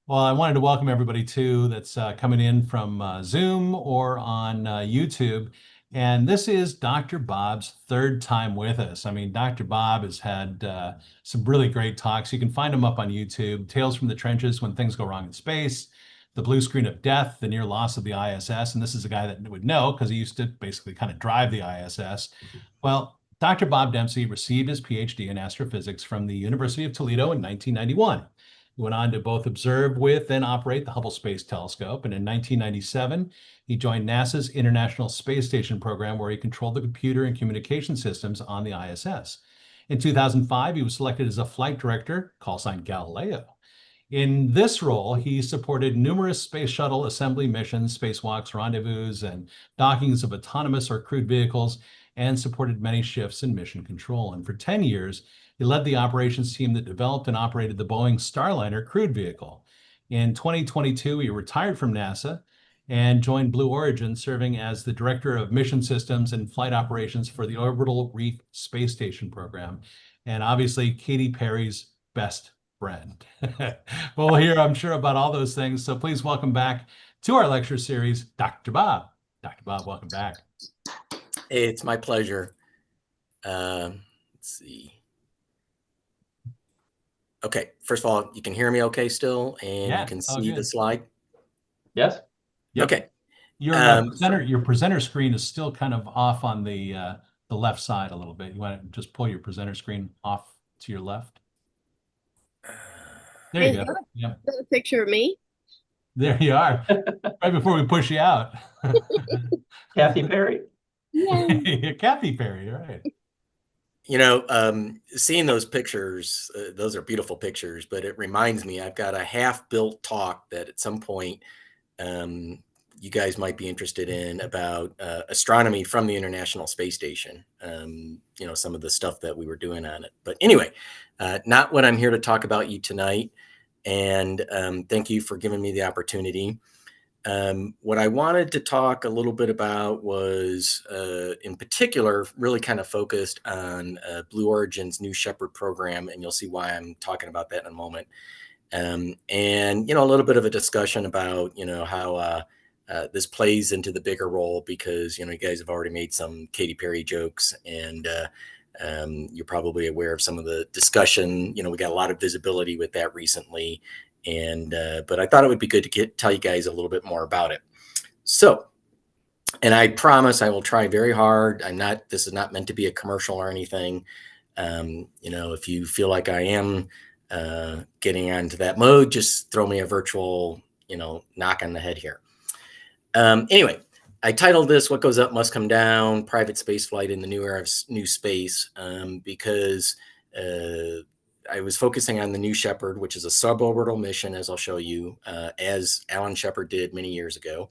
Well, I wanted to welcome everybody too that's coming in from Zoom or on YouTube. And this is Dr. Bob's third time with us. I mean, Dr. Bob has had some really great talks. You can find him up on YouTube. Tales from the Trenches, When Things Go Wrong in Space, The Blue Screen of Death, The Near Loss of the ISS. And this is a guy that would know because he used to basically kind of drive the ISS. Well, Dr. Bob Dempsey received his PhD in astrophysics from the University of Toledo in 1991. He went on to both observe with and operate the Hubble Space Telescope. And in 1997, he joined NASA's International Space Station program, where he controlled the computer and communication systems on the ISS. In 2005, he was selected as a flight director, call sign Galileo. In this role, he supported numerous space shuttle assembly missions, spacewalks, rendezvous, and dockings of autonomous or crewed vehicles, and supported many shifts in mission control. And for 10 years, he led the operations team that developed and operated the Boeing Starliner crewed vehicle. In 2022, he retired from NASA and joined Blue Origin, serving as the director of mission systems and flight operations for the Orbital Reef Space Station program. And obviously, Katy Perry's best friend. Well, we'll hear, I'm sure, about all those things. So please welcome back to our lecture series, Dr. Bob. Dr. Bob, welcome back. Hey, it's my pleasure. Let's see. Okay, first of all, you can hear me okay still, and you can see the slide? Yes. Yep. Okay. Your presenter screen is still kind of off on the left side a little bit. You want to just pull your presenter screen off to your left? There you go. Yeah. A picture of me. There you are. Right before we push you out. Kathy Perry. Yeah. Kathy Perry, right. You know, seeing those pictures, those are beautiful pictures, but it reminds me, I've got a half-built talk that at some point you guys might be interested in about astronomy from the International Space Station. You know, some of the stuff that we were doing on it. But anyway, not what I'm here to talk about you tonight. And thank you for giving me the opportunity. What I wanted to talk a little bit about was, in particular, really kind of focused on Blue Origin's new Shepard program, and you'll see why I'm talking about that in a moment. And, you know, a little bit of a discussion about, you know, how this plays into the bigger role, because, you know, you guys have already made some Katy Perry jokes, and you're probably aware of some of the discussion. You know, we got a lot of visibility with that recently. And but I thought it would be good to tell you guys a little bit more about it. So, and I promise I will try very hard. This is not meant to be a commercial or anything. You know, if you feel like I am getting onto that mode, just throw me a virtual, you know, knock on the head here. Anyway, I titled this "What Goes Up Must Come Down: Private Spaceflight in the New Era of New Space," because I was focusing on the new Shepard, which is a suborbital mission, as I'll show you, as Alan Shepard did many years ago,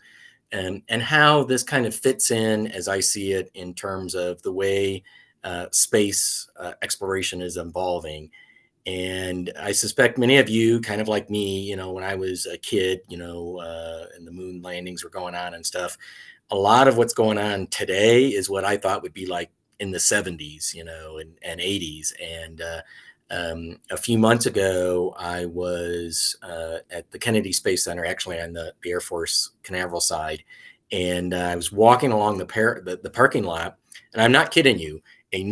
and how this kind of fits in, as I see it, in terms of the way space exploration is evolving. And I suspect many of you, kind of like me, you know, when I was a kid, you know, and the moon landings were going on and stuff, a lot of what's going on today is what I thought would be like in the 70s, you know, and 80s. And a few months ago, I was at the Kennedy Space Center, actually on the Air Force Canaveral side, and I was walking along the parking lot, and I'm not kidding you, a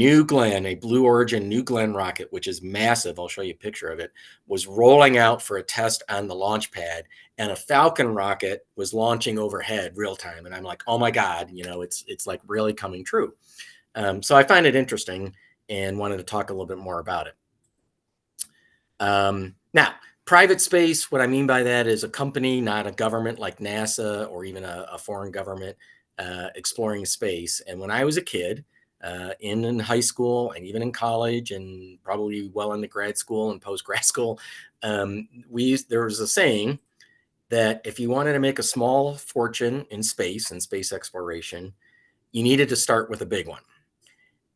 Blue Origin New Glenn rocket, which is massive, I'll show you a picture of it, was rolling out for a test on the launch pad, and a Falcon rocket was launching overhead real time, and I'm like, oh my God, you know, it's like really coming true. So I find it interesting and wanted to talk a little bit more about it. Now, private space, what I mean by that is a company, not a government like NASA or even a foreign government exploring space. And when I was a kid, in high school and even in college and probably well into grad school and post-grad school, there was a saying that if you wanted to make a small fortune in space and space exploration, you needed to start with a big one.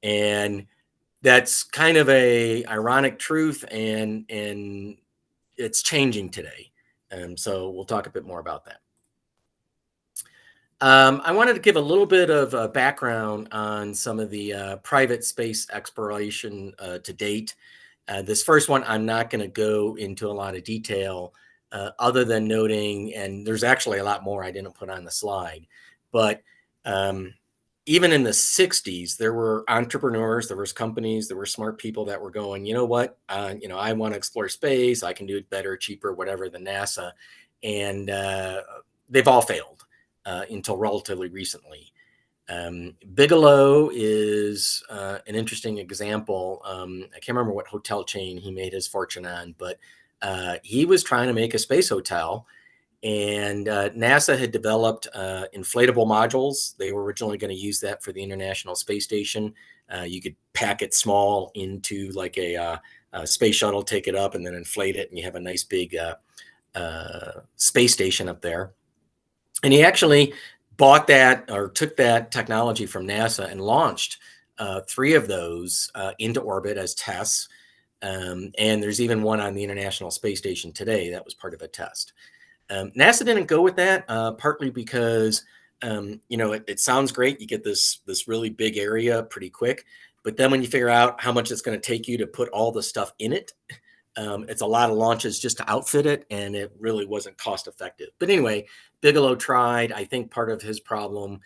And that's kind of a ironic truth, and it's changing today. So we'll talk a bit more about that. I wanted to give a little bit of background on some of the private space exploration to date. This first one, I'm not going to go into a lot of detail, other than noting, and there's actually a lot more I didn't put on the slide, but even in the 60s, there were entrepreneurs, there was companies, there were smart people that were going, you know what, I want to explore space. I can do it better, cheaper, whatever than NASA. And they've all failed until relatively recently. Bigelow is an interesting example. I can't remember what hotel chain he made his fortune on, but he was trying to make a space hotel. And NASA had developed inflatable modules. They were originally going to use that for the International Space Station. You could pack it small into like a space shuttle, take it up, and then inflate it, and you have a nice big space station up there. And he actually bought that or took that technology from NASA and launched 3 of those into orbit as tests. And there's even one on the International Space Station today that was part of a test. NASA didn't go with that, partly because it sounds great. You get this really big area pretty quick, but then when you figure out how much it's going to take you to put all the stuff in it, it's a lot of launches just to outfit it, and it really wasn't cost effective. But anyway, Bigelow tried. I think part of his problem,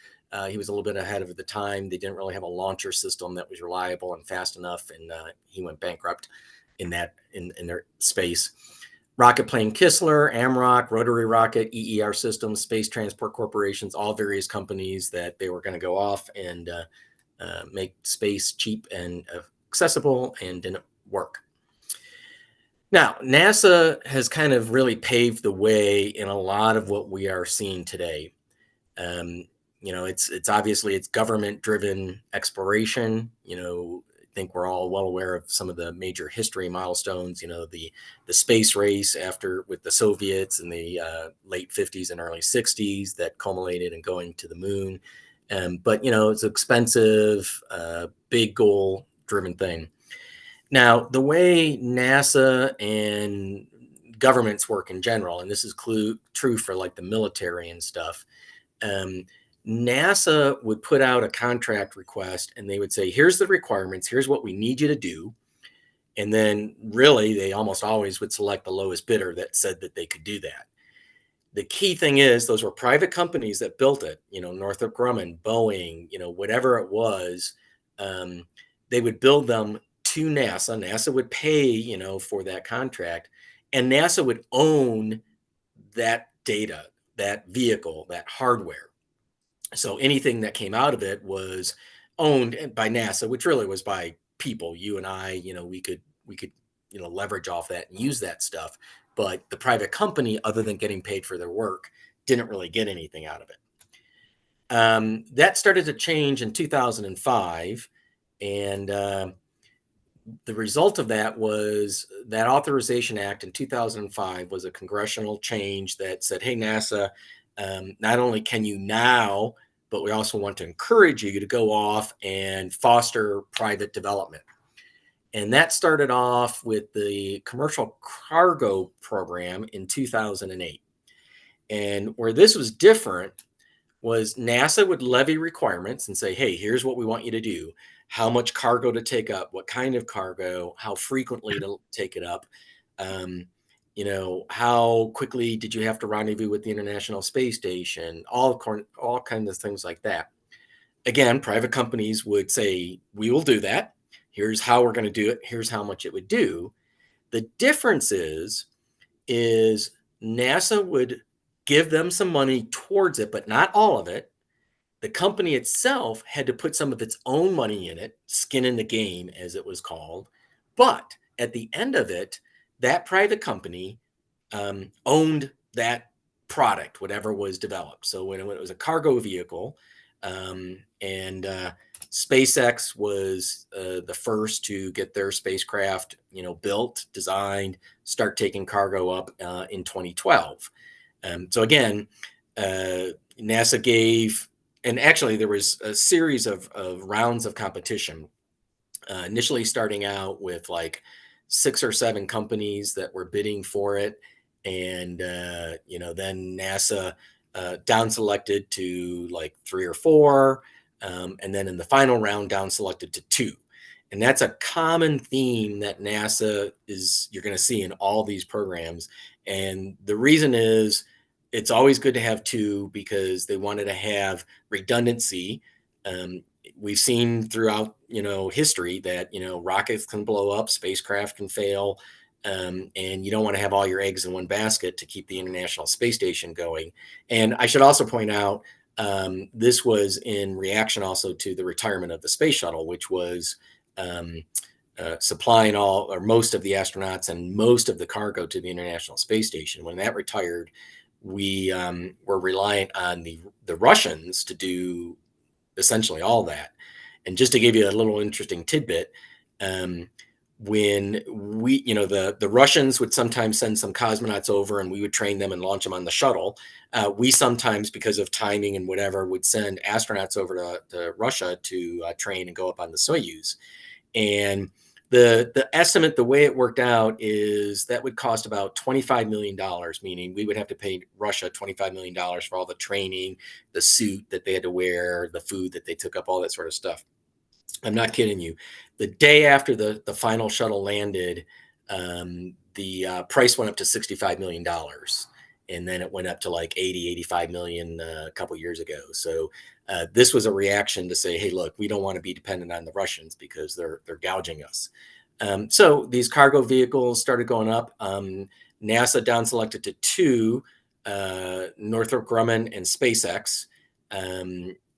he was a little bit ahead of the time. They didn't really have a launcher system that was reliable and fast enough, and he went bankrupt in their space. Rocket Plane Kistler, AMROC, Rotary Rocket, EER Systems, Space Transport Corporations, all various companies that they were going to go off and make space cheap and accessible, and didn't work. Now, NASA has kind of really paved the way in a lot of what we are seeing today. It's obviously it's government-driven exploration. I think we're all well aware of some of the major history milestones. The space race with the Soviets in the late 50s and early 60s that culminated in going to the moon. But it's an expensive, big goal-driven thing. Now, the way NASA and governments work in general, and this is true for like the military and stuff, NASA would put out a contract request and they would say, here's the requirements, here's what we need you to do. And then really, they almost always would select the lowest bidder that said that they could do that. The key thing is those were private companies that built it, Northrop Grumman, Boeing, whatever it was, they would build them to NASA. NASA would pay, for that contract, and NASA would own that data, that vehicle, that hardware. So anything that came out of it was owned by NASA, which really was by people, you and I. We could leverage off that and use that stuff. But the private company, other than getting paid for their work, didn't really get anything out of it. That started to change in 2005, and the result of that was that Authorization Act in 2005 was a congressional change that said, hey, NASA, not only can you now, but we also want to encourage you to go off and foster private development. And that started off with the Commercial Cargo Program in 2008. And where this was different was NASA would levy requirements and say, hey, here's what we want you to do. How much cargo to take up, what kind of cargo, how frequently to take it up. How quickly did you have to rendezvous with the International Space Station, all kinds of things like that. Again, private companies would say, we will do that. Here's how we're going to do it. Here's how much it would do. The difference is NASA would give them some money towards it, but not all of it. The company itself had to put some of its own money in it, skin in the game, as it was called. But at the end of it, that private company owned that product, whatever was developed. So when it was a cargo vehicle, and SpaceX was the first to get their spacecraft, built, designed, start taking cargo up in 2012. So again, NASA gave, and actually there was a series of rounds of competition, initially starting out with like 6 or 7 companies that were bidding for it. And, then NASA down selected to like 3 or 4. And then in the final round, down selected to 2. And that's a common theme that NASA you're going to see in all these programs, And the reason is it's always good to have two because they wanted to have redundancy. We've seen throughout, history that, rockets can blow up, spacecraft can fail, and you don't want to have all your eggs in one basket to keep the International Space Station going. And I should also point out, this was in reaction also to the retirement of the space shuttle, which was supplying all or most of the astronauts and most of the cargo to the International Space Station. When that retired, we were reliant on the Russians to do essentially all that. And just to give you a little interesting tidbit, when we, the Russians would sometimes send some cosmonauts over and we would train them and launch them on the shuttle. We sometimes, because of timing and whatever, would send astronauts over to Russia to train and go up on the Soyuz. And the estimate, the way it worked out is that would cost about $25 million, meaning we would have to pay Russia $25 million for all the training, the suit that they had to wear, the food that they took up, all that sort of stuff. I'm not kidding you. The day after the final shuttle landed, the price went up to $65 million. And then it went up to like 80, 85 million a couple years ago. So this was a reaction to say, hey, look, we don't want to be dependent on the Russians because they're gouging us. So these cargo vehicles started going up. NASA down selected to two, Northrop Grumman and SpaceX.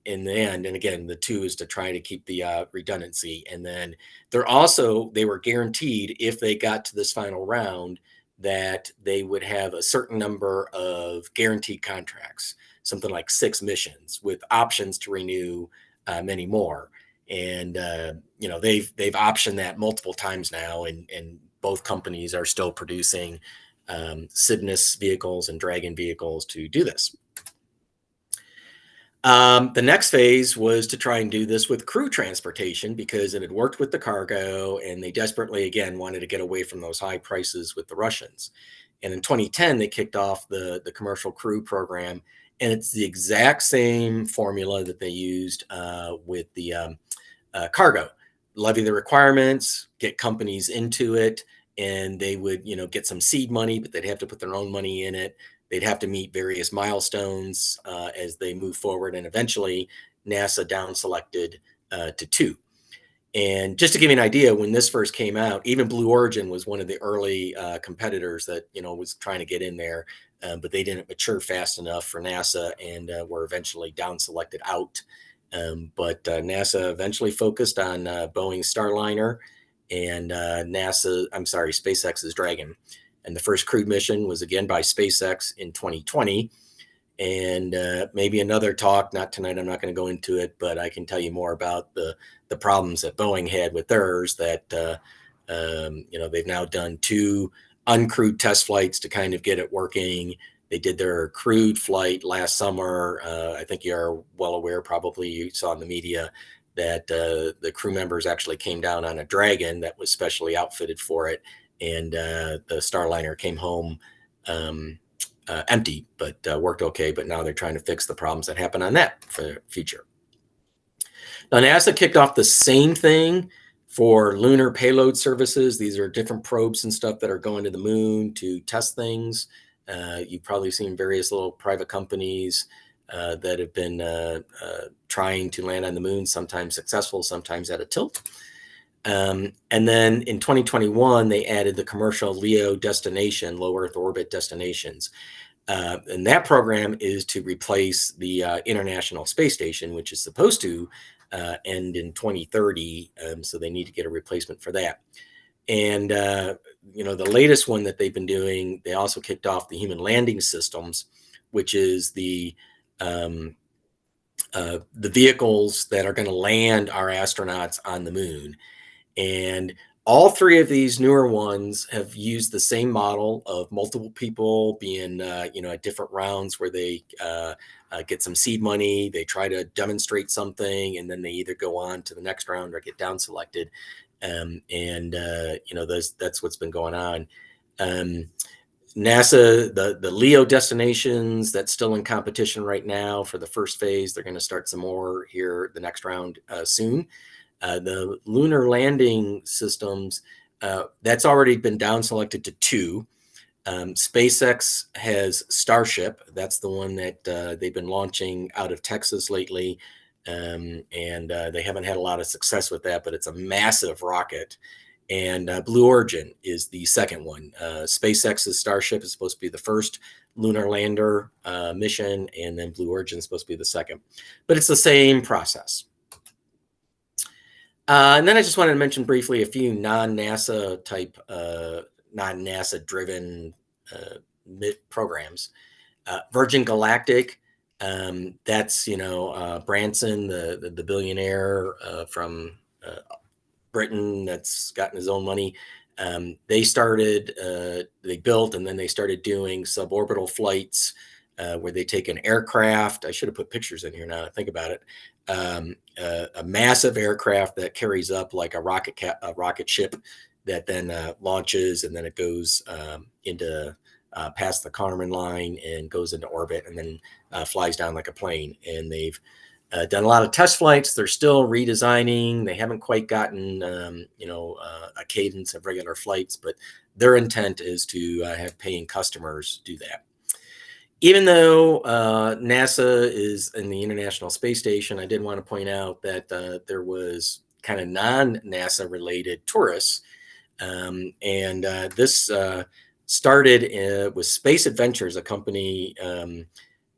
In the end, and again, the two is to try to keep the redundancy. And then they were guaranteed if they got to this final round that they would have a certain number of guaranteed contracts, something like 6 missions with options to renew many more. And they've optioned that multiple times now, and both companies are still producing Cygnus vehicles and Dragon vehicles to do this. The next phase was to try and do this with crew transportation because it had worked with the cargo and they desperately, again, wanted to get away from those high prices with the Russians. And in 2010, they kicked off the commercial crew program. And it's the exact same formula that they used with the cargo. Levy the requirements, get companies into it, and they would, get some seed money, but they'd have to put their own money in it. They'd have to meet various milestones as they move forward. And eventually NASA down selected to 2. And just to give you an idea, when this first came out, even Blue Origin was one of the early competitors that, was trying to get in there, but they didn't mature fast enough for NASA and were eventually down selected out. But NASA eventually focused on Boeing's Starliner and SpaceX's Dragon. And the first crewed mission was again by SpaceX in 2020. And maybe another talk, not tonight, I'm not going to go into it, but I can tell you more about the problems that Boeing had with theirs that, they've now done 2 uncrewed test flights to kind of get it working. They did their crewed flight last summer. I think you're well aware, probably you saw in the media, that the crew members actually came down on a Dragon that was specially outfitted for it. And the Starliner came home empty, but worked okay. But now they're trying to fix the problems that happen on that for the future. Now, NASA kicked off the same thing for lunar payload services. These are different probes and stuff that are going to the moon to test things. You've probably seen various little private companies that have been trying to land on the moon, sometimes successful, sometimes at a tilt. And then in 2021, they added the commercial LEO destination, low Earth orbit destinations. And that program is to replace the International Space Station, which is supposed to end in 2030. So they need to get a replacement for that. And, the latest one that they've been doing, they also kicked off the human landing systems, which is the vehicles that are going to land our astronauts on the moon. And all 3 of these newer ones have used the same model of multiple people being, at different rounds where they get some seed money, they try to demonstrate something, and then they either go on to the next round or get down selected. That's what's been going on. NASA, the LEO destinations, that's still in competition right now for the first phase. They're going to start some more here the next round soon. The lunar landing systems, that's already been down selected to 2. SpaceX has Starship. That's the one that they've been launching out of Texas lately. And they haven't had a lot of success with that, but it's a massive rocket. And Blue Origin is the second one. SpaceX's Starship is supposed to be the first lunar lander mission, and then Blue Origin is supposed to be the second. But it's the same process. And then I just wanted to mention briefly a few non-NASA type, non-NASA driven programs. Virgin Galactic, that's, Branson, the billionaire from Britain that's gotten his own money. They built, and then they started doing suborbital flights where they take an aircraft. I should have put pictures in here now that I think about it. A massive aircraft that carries up like a rocket ship that then launches, and then it goes into past the Kármán line and goes into orbit, and then flies down like a plane. And they've done a lot of test flights. They're still redesigning. They haven't quite gotten, a cadence of regular flights, but their intent is to have paying customers do that. Even though NASA is in the International Space Station, I did want to point out that there was kind of non-NASA related tourists. And this started with Space Adventures, a company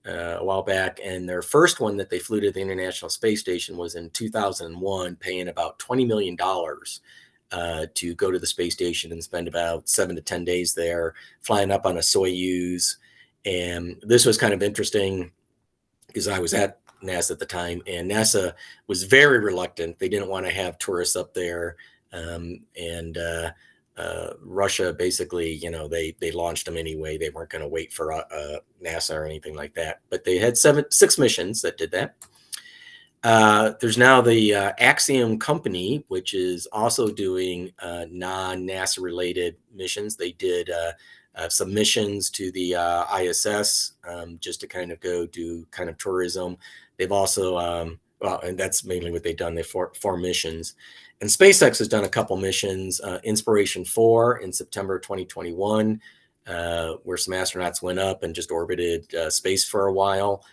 a while back, and their first one that they flew to the International Space Station was in 2001, paying about $20 million to go to the space station and spend about 7 to 10 days there, flying up on a Soyuz. And this was kind of interesting because I was at NASA at the time, and NASA was very reluctant. They didn't want to have tourists up there. Russia basically, they launched them anyway. They weren't going to wait for NASA or anything like that. But they had 6 missions that did that. There's now the Axiom company, which is also doing non-NASA related missions. They did some missions to the ISS just to kind of go do kind of tourism. They've also, and that's mainly what they've done. They've 4 missions. And SpaceX has done a couple missions, Inspiration 4 in September 2021, where some astronauts went up and just orbited space for a while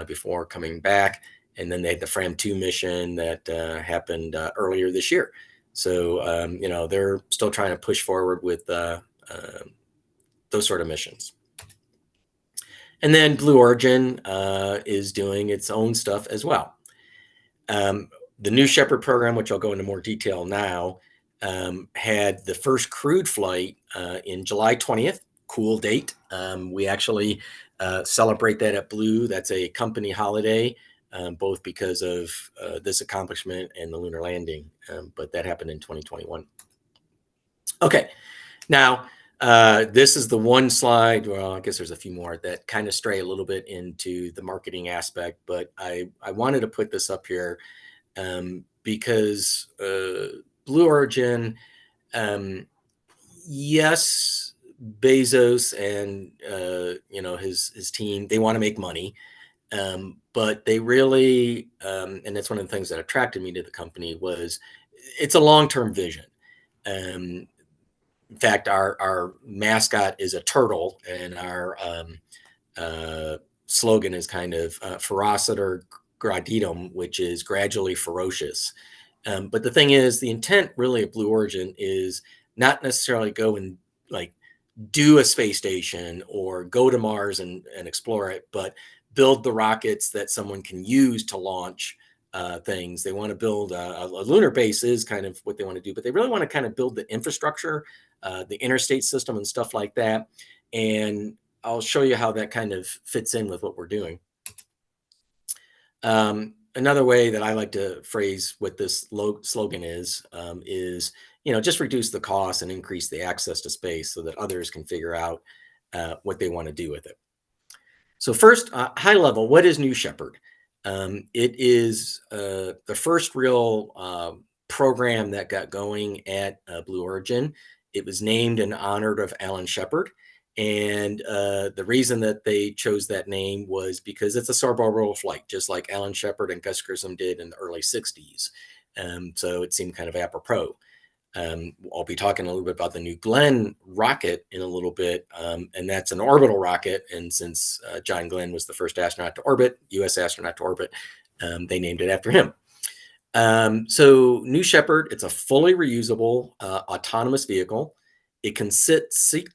before coming back. And then they had the Fram 2 mission that happened earlier this year. So, they're still trying to push forward with those sort of missions. And then Blue Origin is doing its own stuff as well. The new Shepard program, which I'll go into more detail now, had the first crewed flight in July 20th. Cool date. We actually celebrate that at Blue. That's a company holiday, both because of this accomplishment and the lunar landing. But that happened in 2021. Okay. Now, this is the one slide, well, I guess there's a few more that kind of stray a little bit into the marketing aspect, but I wanted to put this up here because Blue Origin, yes, Bezos and his team, they want to make money, but they really, and that's one of the things that attracted me to the company, was it's a long-term vision. In fact, our mascot is a turtle, and our slogan is kind of ferociter graditum, which is gradually ferocious. But the thing is, the intent really of Blue Origin is not necessarily go and do a space station or go to Mars and explore it, but build the rockets that someone can use to launch things. They want to build a lunar base is kind of what they want to do, but they really want to kind of build the infrastructure, the interstate system and stuff like that. And I'll show you how that kind of fits in with what we're doing. Another way that I like to phrase what this slogan is just reduce the cost and increase the access to space so that others can figure out what they want to do with it. So first, high level, what is New Shepard? It is the first real program that got going at Blue Origin. It was named in honor of Alan Shepard. And the reason that they chose that name was because it's a suborbital flight, just like Alan Shepard and Gus Grissom did in the early 60s. So it seemed kind of apropos. I'll be talking a little bit about the New Glenn rocket in a little bit, and that's an orbital rocket. And since John Glenn was the first astronaut to orbit, U.S. astronaut to orbit, they named it after him. So New Shepard, it's a fully reusable autonomous vehicle. It can seat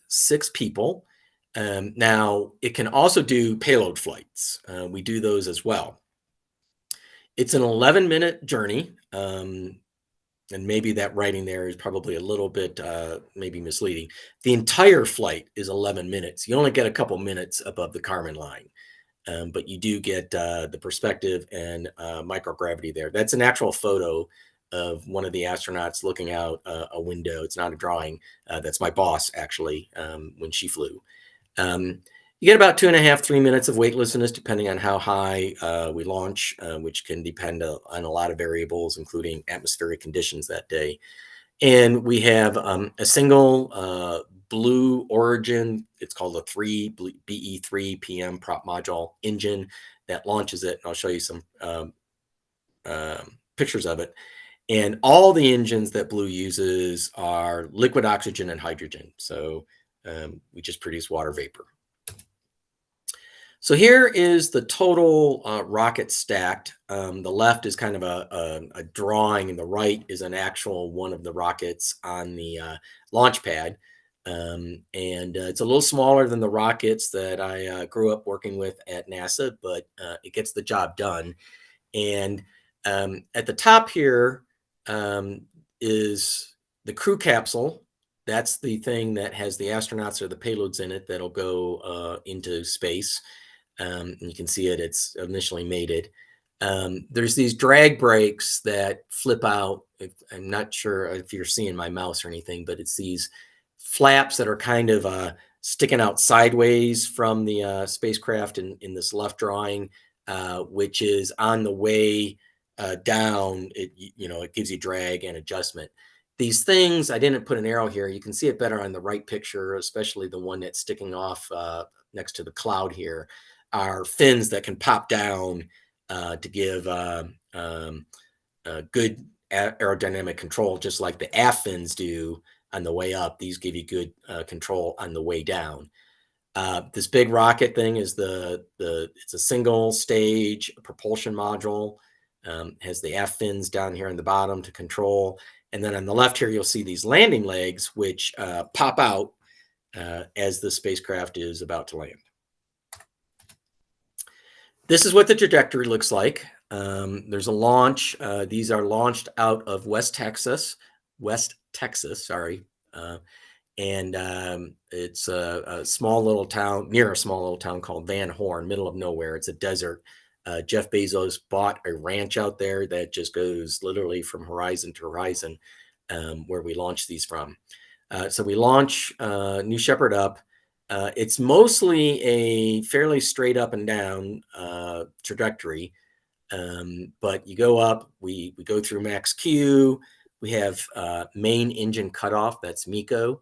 6 people. Now, it can also do payload flights. We do those as well. It's an 11-minute journey. And maybe that writing there is probably a little bit maybe misleading. The entire flight is 11 minutes. You only get a couple minutes above the Kármán line, but you do get the perspective and microgravity there. That's an actual photo of one of the astronauts looking out a window. It's not a drawing. That's my boss, actually, when she flew. You get about 2.5, 3 minutes of weightlessness, depending on how high we launch, which can depend on a lot of variables, including atmospheric conditions that day. And we have a single Blue Origin. It's called a BE3 PM prop module engine that launches it. And I'll show you some pictures of it. And all the engines that Blue uses are liquid oxygen and hydrogen. So we just produce water vapor. So here is the total rocket stacked. The left is kind of a drawing, and the right is an actual one of the rockets on the launch pad. And it's a little smaller than the rockets that I grew up working with at NASA, but it gets the job done. And at the top here is the crew capsule. That's the thing that has the astronauts or the payloads in it that'll go into space. And you can see it's initially mated. There's these drag brakes that flip out. I'm not sure if you're seeing my mouse or anything, but it's these flaps that are kind of sticking out sideways from the spacecraft in this left drawing, which is on the way down. It gives you drag and adjustment. These things, I didn't put an arrow here. You can see it better on the right picture, especially the one that's sticking off next to the cloud here, are fins that can pop down to give good aerodynamic control, just like the aft fins do on the way up. These give you good control on the way down. This big rocket thing is it's a single stage propulsion module. Has the aft fins down here on the bottom to control. And then on the left here, you'll see these landing legs, which pop out as the spacecraft is about to land. This is what the trajectory looks like. There's a launch. These are launched out of West Texas, sorry. And it's a small little town, near a small little town called Van Horn, middle of nowhere. It's a desert. Jeff Bezos bought a ranch out there that just goes literally from horizon to horizon, where we launch these from. So we launch New Shepard up. It's mostly a fairly straight up and down trajectory, but you go up, we go through max Q, we have main engine cutoff, that's MECO.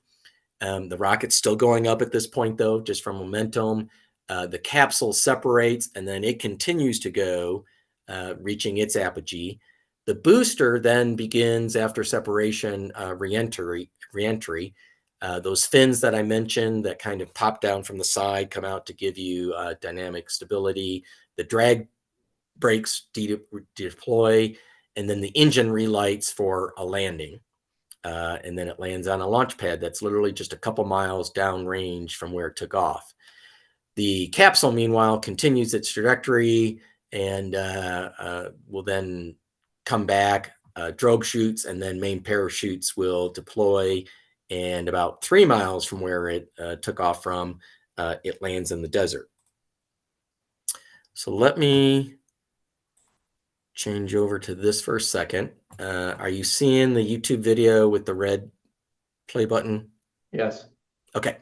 The rocket's still going up at this point though, just from momentum. The capsule separates and then it continues to go, reaching its apogee. The booster then begins after separation re-entry. Those fins that I mentioned that kind of pop down from the side come out to give you dynamic stability. The drag brakes deploy, and then the engine relights for a landing. And then it lands on a launch pad that's literally just a couple miles downrange from where it took off. The capsule, meanwhile, continues its trajectory and will then come back, drogue chutes, and then main parachutes will deploy. And about 3 miles from where it took off from, it lands in the desert. So let me change over to this for a second. Are you seeing the YouTube video with the red play button? Yes. Okay.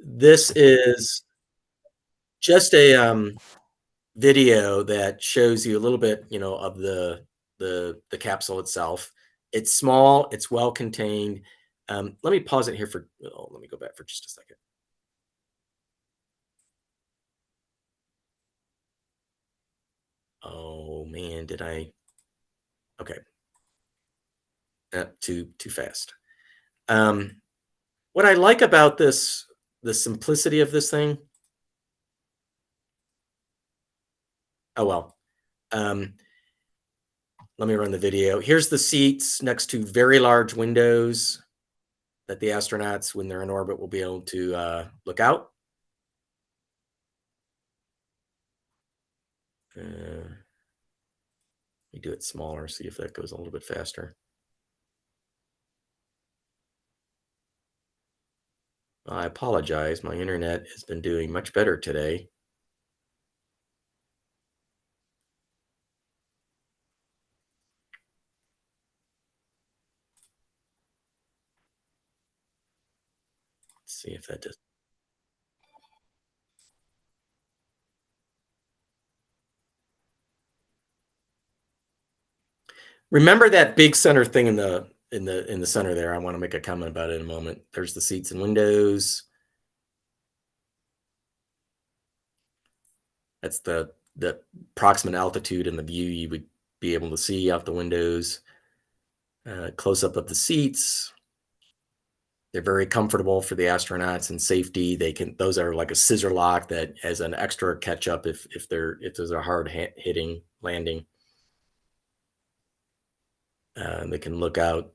This is just a video that shows you a little bit, of the capsule itself. It's small, it's well contained. Let me pause it here let me go back for just a second. Oh man, okay. Too fast. What I like about this, the simplicity of this thing. Oh well. Let me run the video. Here's the seats next to very large windows that the astronauts, when they're in orbit, will be able to look out. Let me do it smaller, see if that goes a little bit faster. I apologize. My internet has been doing much better today. Let's see if that does. Remember that big center thing in the center there? I want to make a comment about it in a moment. There's the seats and windows. That's the approximate altitude and the view you would be able to see out the windows. Close up of the seats. They're very comfortable for the astronauts and safety. Those are like a scissor lock that as an extra catch up if there's a hard hitting landing. They can look out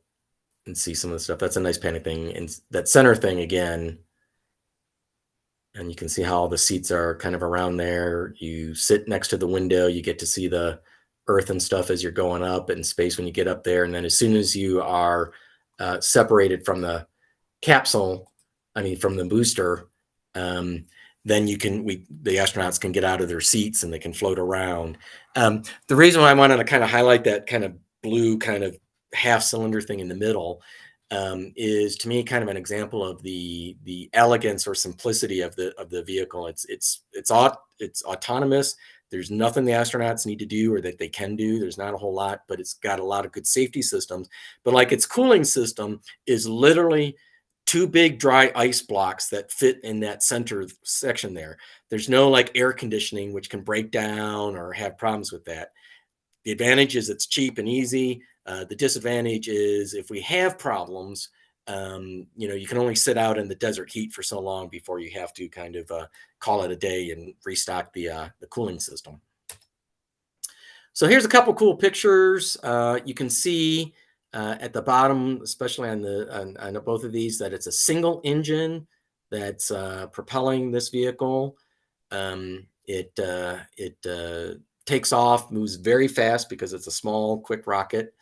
and see some of the stuff. That's a nice panic thing. And that center thing again, and you can see how all the seats are kind of around there. You sit next to the window, you get to see the Earth and stuff as you're going up in space when you get up there. And then as soon as you are separated from the capsule, from the booster, then the astronauts can get out of their seats and they can float around. The reason why I wanted to kind of highlight that kind of blue kind of half cylinder thing in the middle is to me kind of an example of the elegance or simplicity of the vehicle. It's autonomous. There's nothing the astronauts need to do or that they can do. There's not a whole lot, but it's got a lot of good safety systems. But like its cooling system is literally 2 big dry ice blocks that fit in that center section there. There's no like air conditioning, which can break down or have problems with that. The advantage is it's cheap and easy. The disadvantage is if we have problems, you can only sit out in the desert heat for so long before you have to kind of call it a day and restock the cooling system. So here's a couple cool pictures. You can see at the bottom, especially on both of these, that it's a single engine that's propelling this vehicle. It takes off, moves very fast because it's a small, quick rocket.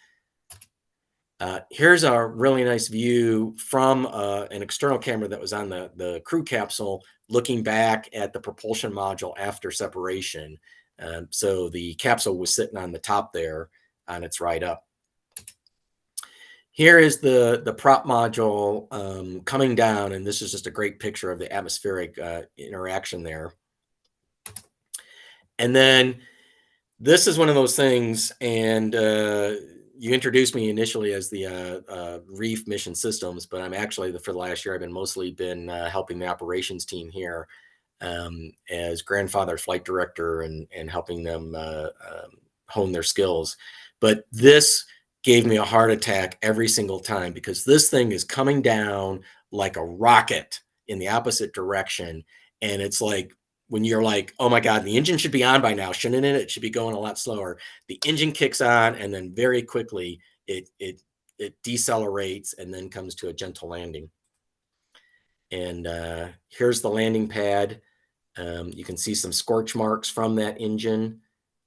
Here's a really nice view from an external camera that was on the crew capsule, looking back at the propulsion module after separation. So the capsule was sitting on the top there on its ride up. Here is the prop module coming down, and this is just a great picture of the atmospheric interaction there. And then this is one of those things, and you introduced me initially as the Reef Mission Systems, but I'm actually, for the last year, I've mostly been helping the operations team here as grandfather flight director and helping them hone their skills. But this gave me a heart attack every single time because this thing is coming down like a rocket in the opposite direction. And it's like, when you're like, oh my God, the engine should be on by now, shouldn't it? It should be going a lot slower. The engine kicks on, and then very quickly it decelerates and then comes to a gentle landing. And here's the landing pad. You can see some scorch marks from that engine.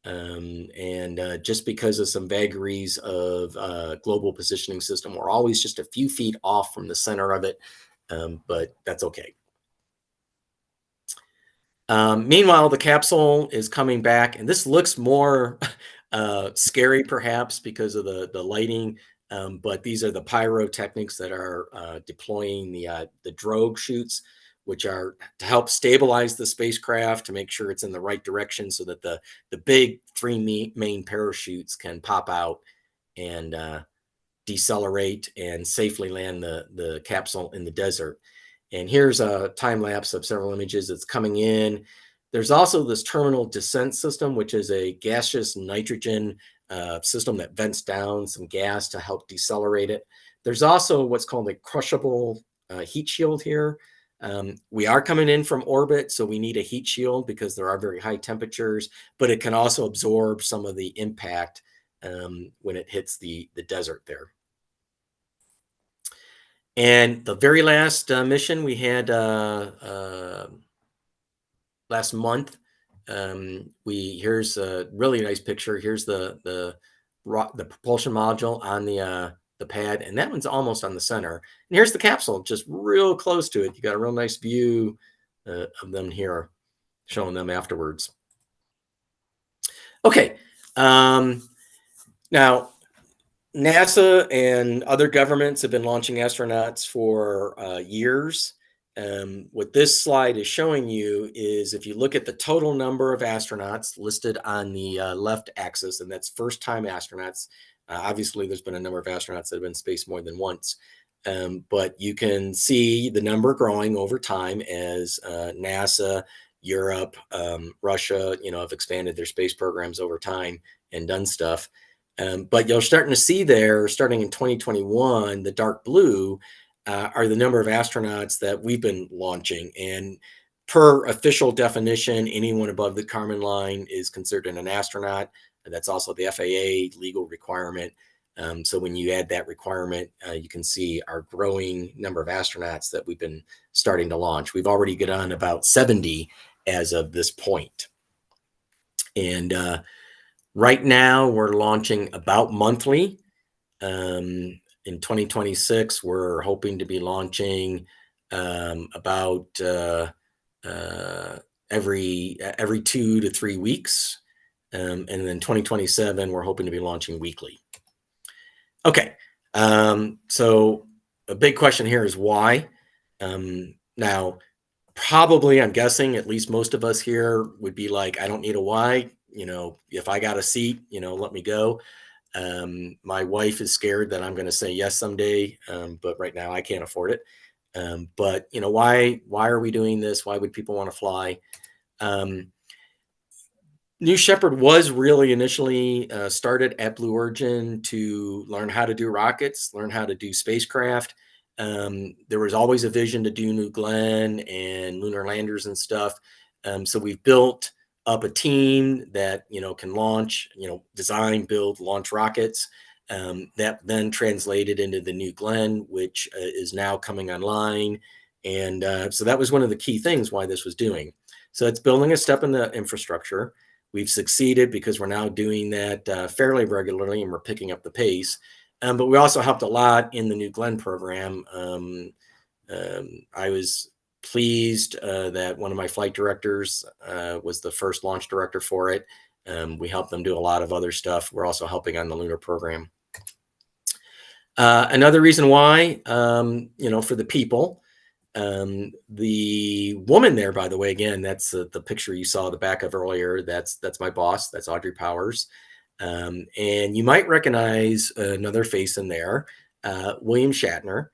And just because of some vagaries of global positioning system, we're always just a few feet off from the center of it, but that's okay. Meanwhile, the capsule is coming back, and this looks more scary perhaps because of the lighting, but these are the pyrotechnics that are deploying the drogue chutes, which are to help stabilize the spacecraft to make sure it's in the right direction so that the big 3 main parachutes can pop out and decelerate and safely land the capsule in the desert. And here's a time lapse of several images that's coming in. There's also this terminal descent system, which is a gaseous nitrogen system that vents down some gas to help decelerate it. There's also what's called a crushable heat shield here. We are coming in from orbit, so we need a heat shield because there are very high temperatures, but it can also absorb some of the impact when it hits the desert there. And the very last mission we had last month, here's a really nice picture. Here's the propulsion module on the pad, and that one's almost on the center. And here's the capsule, just real close to it. You got a real nice view of them here, showing them afterwards. Okay, now NASA and other governments have been launching astronauts for years. What this slide is showing you is if you look at the total number of astronauts listed on the left axis, and that's first-time astronauts. Obviously, there's been a number of astronauts that have been in space more than once. But you can see the number growing over time as NASA, Europe, Russia, have expanded their space programs over time and done stuff. But you're starting to see there, starting in 2021, the dark blue are the number of astronauts that we've been launching. And per official definition, anyone above the Kármán line is considered an astronaut. And that's also the FAA legal requirement. So when you add that requirement, you can see our growing number of astronauts that we've been starting to launch. We've already got on about 70 as of this point. And right now, we're launching about monthly. In 2026, we're hoping to be launching about every 2 to 3 weeks. And then 2027, we're hoping to be launching weekly. Okay, so a big question here is why? Now, probably, I'm guessing, at least most of us here would be like, I don't need a why. If I got a seat, let me go. My wife is scared that I'm going to say yes someday, but right now I can't afford it. But why are we doing this? Why would people want to fly? New Shepard was really initially started at Blue Origin to learn how to do rockets, learn how to do spacecraft. There was always a vision to do New Glenn and lunar landers and stuff. So we've built up a team that can launch, design, build, launch rockets. That then translated into the New Glenn, which is now coming online. And so that was one of the key things why this was doing. So it's building a step in the infrastructure. We've succeeded because we're now doing that fairly regularly, and we're picking up the pace. But we also helped a lot in the New Glenn program. I was pleased that one of my flight directors was the first launch director for it. We helped them do a lot of other stuff. We're also helping on the lunar program. Another reason why, for the people, the woman there, by the way, again, that's the picture you saw the back of earlier. That's my boss. That's Audrey Powers. And you might recognize another face in there, William Shatner.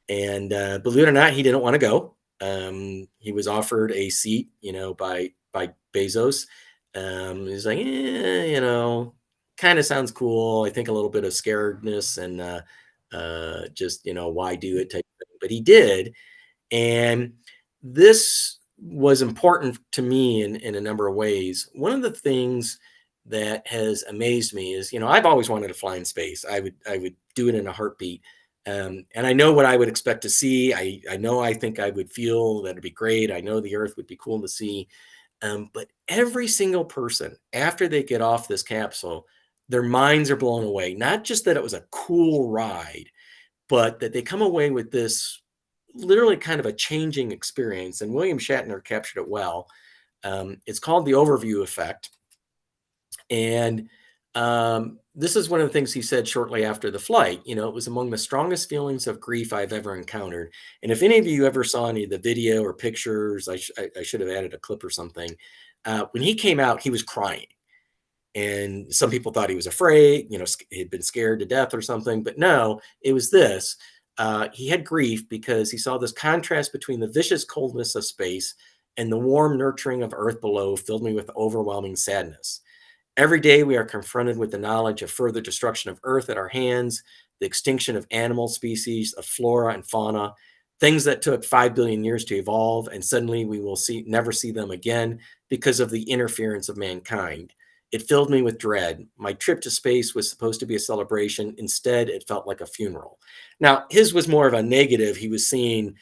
And believe it or not, he didn't want to go. He was offered a seat, by Bezos. He's like, kind of sounds cool. I think a little bit of scaredness and just, why do it type of thing. But he did. And this was important to me in a number of ways. One of the things that has amazed me is, I've always wanted to fly in space. I would do it in a heartbeat. And I know what I would expect to see. I think I would feel that it'd be great. I know the Earth would be cool to see. But every single person, after they get off this capsule, their minds are blown away. Not just that it was a cool ride, but that they come away with this literally kind of a changing experience. And William Shatner captured it well. It's called the overview effect. And this is one of the things he said shortly after the flight. It was among the strongest feelings of grief I've ever encountered. And if any of you ever saw any of the video or pictures, I should have added a clip or something. When he came out, he was crying. And some people thought he was afraid, he'd been scared to death or something. But no, it was this. He had grief because he saw this contrast between the vicious coldness of space and the warm nurturing of Earth below filled me with overwhelming sadness. Every day we are confronted with the knowledge of further destruction of Earth at our hands, the extinction of animal species, of flora and fauna, things that took 5 billion years to evolve, and suddenly we will never see them again because of the interference of mankind. It filled me with dread. My trip to space was supposed to be a celebration. Instead, it felt like a funeral. Now, his was more of a negative. He was seeing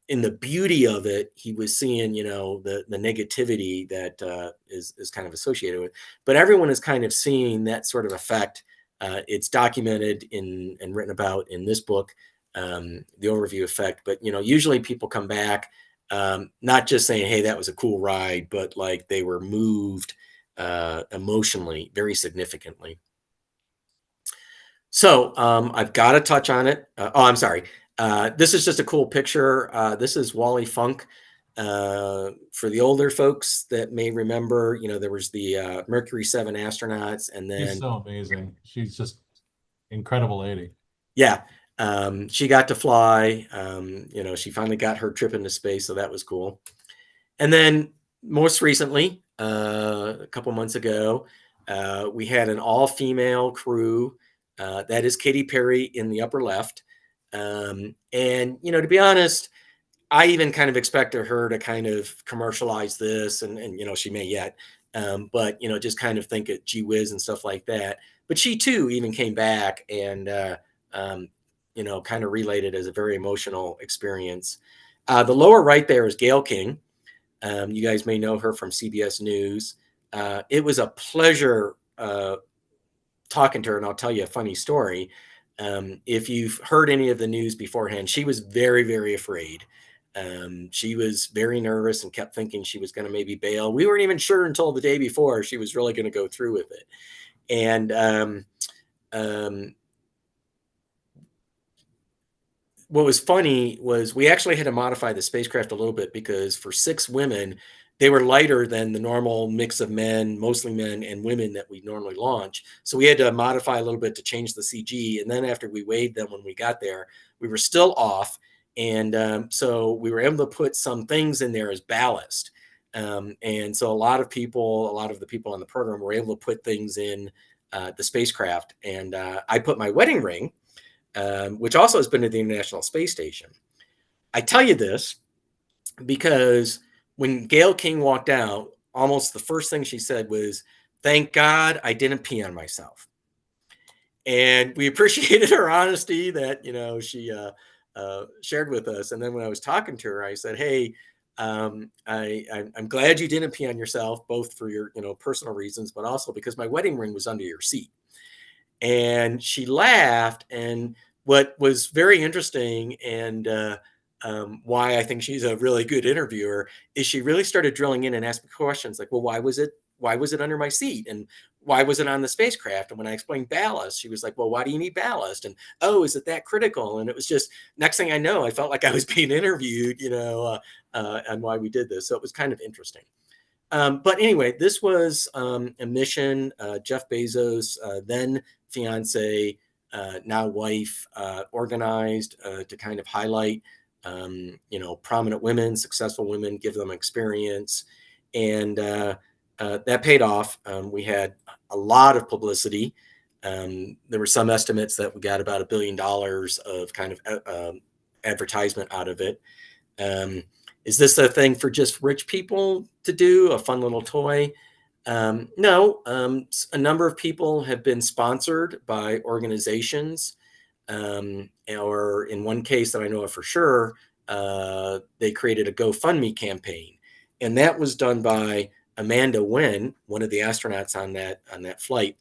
in the beauty of it, he was seeing, the negativity that is kind of associated with. But everyone is kind of seeing that sort of effect. It's documented and written about in this book, the overview effect. But usually people come back not just saying, "Hey, that was a cool ride," but like they were moved emotionally very significantly. So I've got to touch on it. I'm sorry. This is just a cool picture. This is Wally Funk. For the older folks that may remember, there was the Mercury 7 astronauts, and then She's so amazing. She's just incredible lady. yeah, she got to fly. She finally got her trip into space, so that was cool. And then most recently, a couple months ago, we had an all-female crew. That is Katy Perry in the upper left. And, to be honest, I even kind of expected her to kind of commercialize this, and she may yet, but, just kind of think it gee whiz and stuff like that. But she too even came back and, kind of relayed it as a very emotional experience. The lower right there is Gail King. You guys may know her from CBS News. It was a pleasure talking to her, and I'll tell you a funny story. If you've heard any of the news beforehand, she was very, very afraid. She was very nervous and kept thinking she was going to maybe bail. We weren't even sure until the day before she was really going to go through with it. And what was funny was we actually had to modify the spacecraft a little bit because for 6 women, they were lighter than the normal mix of men, mostly men and women that we normally launch. So we had to modify a little bit to change the CG. And then after we weighed them when we got there, we were still off. And so we were able to put some things in there as ballast. And so a lot of the people on the program were able to put things in the spacecraft. And I put my wedding ring, which also has been at the International Space Station. I tell you this because when Gail King walked out, almost the first thing she said was, "Thank God I didn't pee on myself." And we appreciated her honesty that, she shared with us. And then when I was talking to her, I said, "Hey, I'm glad you didn't pee on yourself, both for your, personal reasons, but also because my wedding ring was under your seat." And she laughed. And what was very interesting and why I think she's a really good interviewer is she really started drilling in and asking questions like, well, why was it under my seat? And why was it on the spacecraft? And when I explained ballast, she was like, well, why do you need ballast? And, oh, is it that critical? And it was just, next thing I know, I felt like I was being interviewed, on why we did this. So it was kind of interesting. But anyway, this was a mission Jeff Bezos, then fiance, now wife, organized to kind of highlight, prominent women, successful women, give them experience. And that paid off. We had a lot of publicity. There were some estimates that we got about $1 billion of kind of advertisement out of it. Is this a thing for just rich people to do, a fun little toy? No, a number of people have been sponsored by organizations, or in one case that I know of for sure, they created a GoFundMe campaign, and that was done by Amanda Wynn, one of the astronauts on that flight.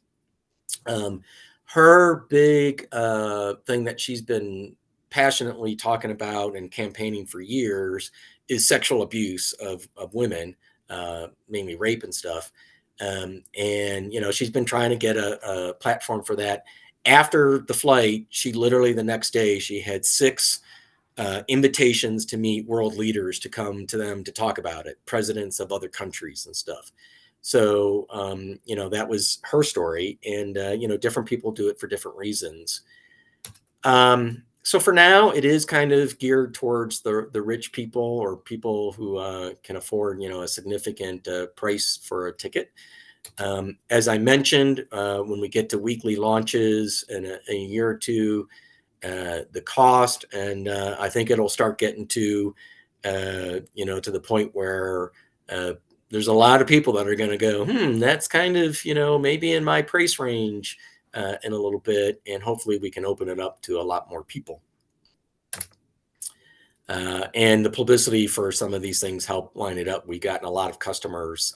Her big thing that she's been passionately talking about and campaigning for years is sexual abuse of women, mainly rape and stuff. And, she's been trying to get a platform for that. After the flight, she literally the next day, she had 6 invitations to meet world leaders to come to them to talk about it, presidents of other countries and stuff. So, that was her story. And, different people do it for different reasons. So for now, it is kind of geared towards the rich people or people who can afford, a significant price for a ticket. As I mentioned, when we get to weekly launches in a year or two, the cost, and I think it'll start getting to, to the point where there's a lot of people that are going to go, that's kind of, maybe in my price range in a little bit, and hopefully we can open it up to a lot more people. And the publicity for some of these things help line it up. We've gotten a lot of customers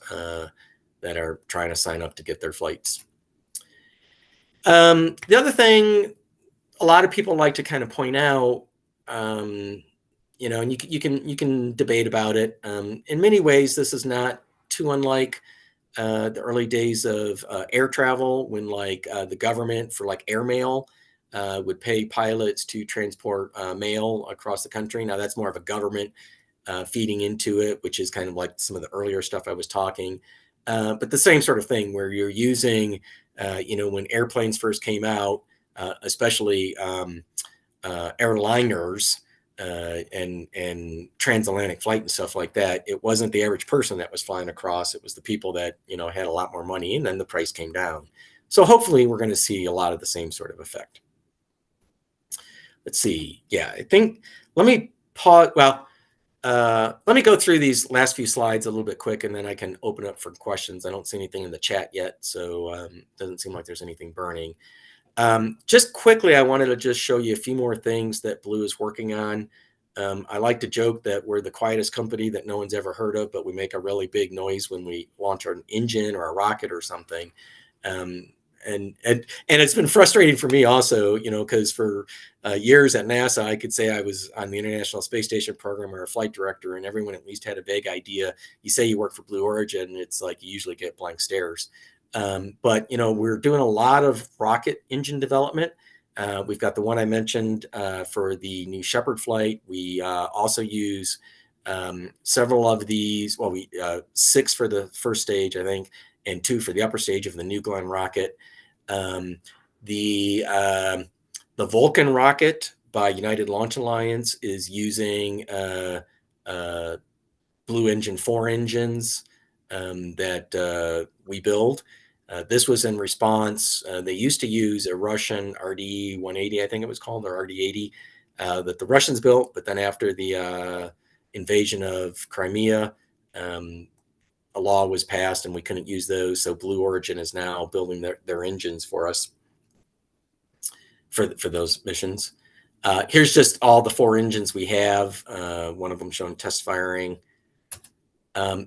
that are trying to sign up to get their flights. The other thing a lot of people like to kind of point out, and you can debate about it. In many ways, this is not too unlike the early days of air travel, when the government for airmail would pay pilots to transport mail across the country. Now that's more of a government feeding into it, which is kind of like some of the earlier stuff I was talking. But the same sort of thing where you're using, when airplanes first came out, especially airliners and transatlantic flight and stuff like that, it wasn't the average person that was flying across. It was the people that, had a lot more money, and then the price came down. So hopefully we're going to see a lot of the same sort of effect. Let's see. Yeah, I think, let me pause. Well, let me go through these last few slides a little bit quick, and then I can open up for questions. I don't see anything in the chat yet, so it doesn't seem like there's anything burning. Just quickly, I wanted to just show you a few more things that Blue is working on. I like to joke that we're the quietest company that no one's ever heard of, but we make a really big noise when we launch an engine or a rocket or something. And it's been frustrating for me also, because for years at NASA, I could say I was on the International Space Station program or a flight director, and everyone at least had a vague idea. You say you work for Blue Origin, it's like you usually get blank stares. But we're doing a lot of rocket engine development. We've got the one I mentioned for the new Shepard flight. We also use several of these. Well, 6 for the first stage, I think, and 2 for the upper stage of the New Glenn rocket. The Vulcan rocket by United Launch Alliance is using Blue Engine 4 engines that we build. This was in response. They used to use a Russian RD-180, I think it was called, or RD-80, that the Russians built. But then after the invasion of Crimea, a law was passed and we couldn't use those. So Blue Origin is now building their engines for us for those missions. Here's just all the 4 engines we have. One of them showing test firing.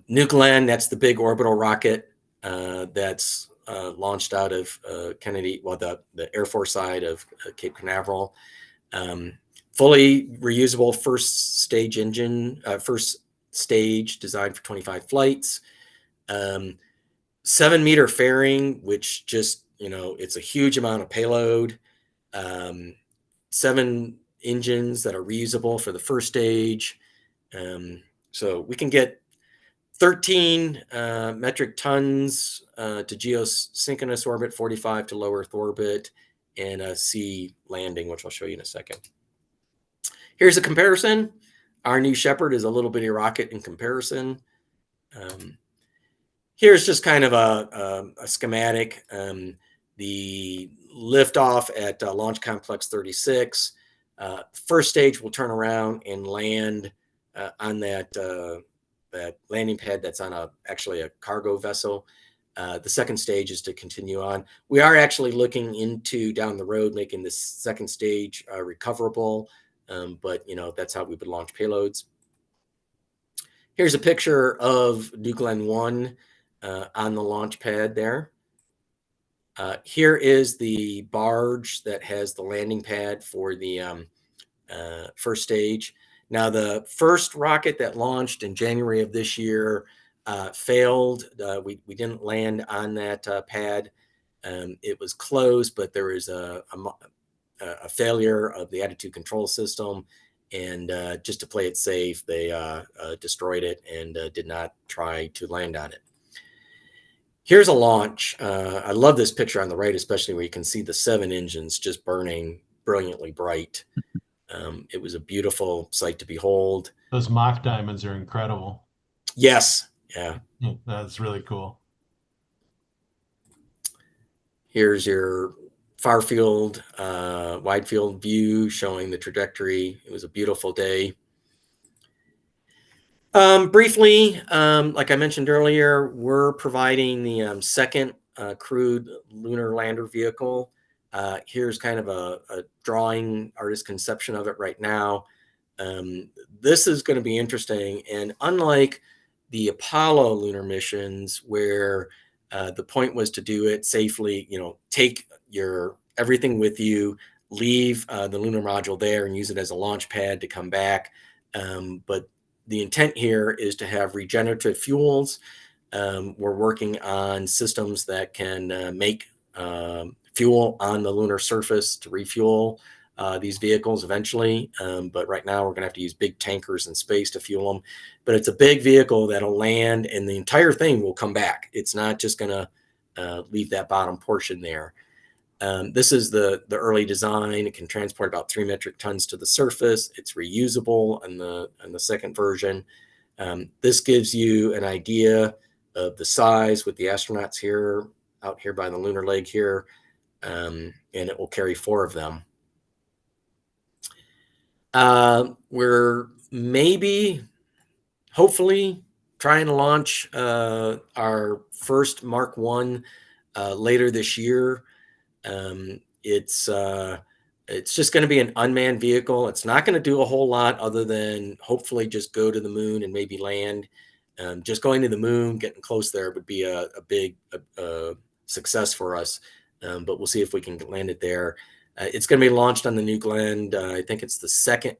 New Glenn, that's the big orbital rocket that's launched out of Kennedy, well, the Air Force side of Cape Canaveral. Fully reusable first stage engine, first stage designed for 25 flights. 7-meter fairing, which just, it's a huge amount of payload. 7 engines that are reusable for the first stage. So we can get 13 metric tons to geosynchronous orbit, 45 to low Earth orbit, and a sea landing, which I'll show you in a second. Here's a comparison. Our new Shepard is a little bitty rocket in comparison. Here's just kind of a schematic. The liftoff at Launch Complex 36. First stage will turn around and land on that landing pad that's on actually a cargo vessel. The second stage is to continue on. We are actually looking into down the road making this second stage recoverable, but that's how we would launch payloads. Here's a picture of New Glenn 1 on the launch pad there. Here is the barge that has the landing pad for the first stage. Now, the first rocket that launched in January of this year failed. We didn't land on that pad. It was closed, but there was a failure of the attitude control system. And just to play it safe, they destroyed it and did not try to land on it. Here's a launch. I love this picture on the right, especially where you can see the 7 engines just burning brilliantly bright. It was a beautiful sight to behold. Those mock diamonds are incredible. Yes. Yeah. That's really cool. Here's your far field, wide field view showing the trajectory. It was a beautiful day. Briefly, like I mentioned earlier, we're providing the second crewed lunar lander vehicle. Here's kind of a drawing artist conception of it right now. This is going to be interesting. And unlike the Apollo lunar missions, where the point was to do it safely, take your everything with you, leave the lunar module there and use it as a launch pad to come back. But the intent here is to have regenerative fuels. We're working on systems that can make fuel on the lunar surface to refuel these vehicles eventually. But right now we're going to have to use big tankers in space to fuel them. But it's a big vehicle that'll land and the entire thing will come back. It's not just going to leave that bottom portion there. This is the early design. It can transport about 3 metric tons to the surface. It's reusable in the second version. This gives you an idea of the size with the astronauts here, out here by the lunar leg here, and it will carry 4 of them. We're hopefully trying to launch our first Mark 1 later this year. It's just going to be an unmanned vehicle. It's not going to do a whole lot other than hopefully just go to the moon and maybe land. Just going to the moon, getting close there would be a big success for us. But we'll see if we can land it there. It's going to be launched on the New Glenn. I think it's the second.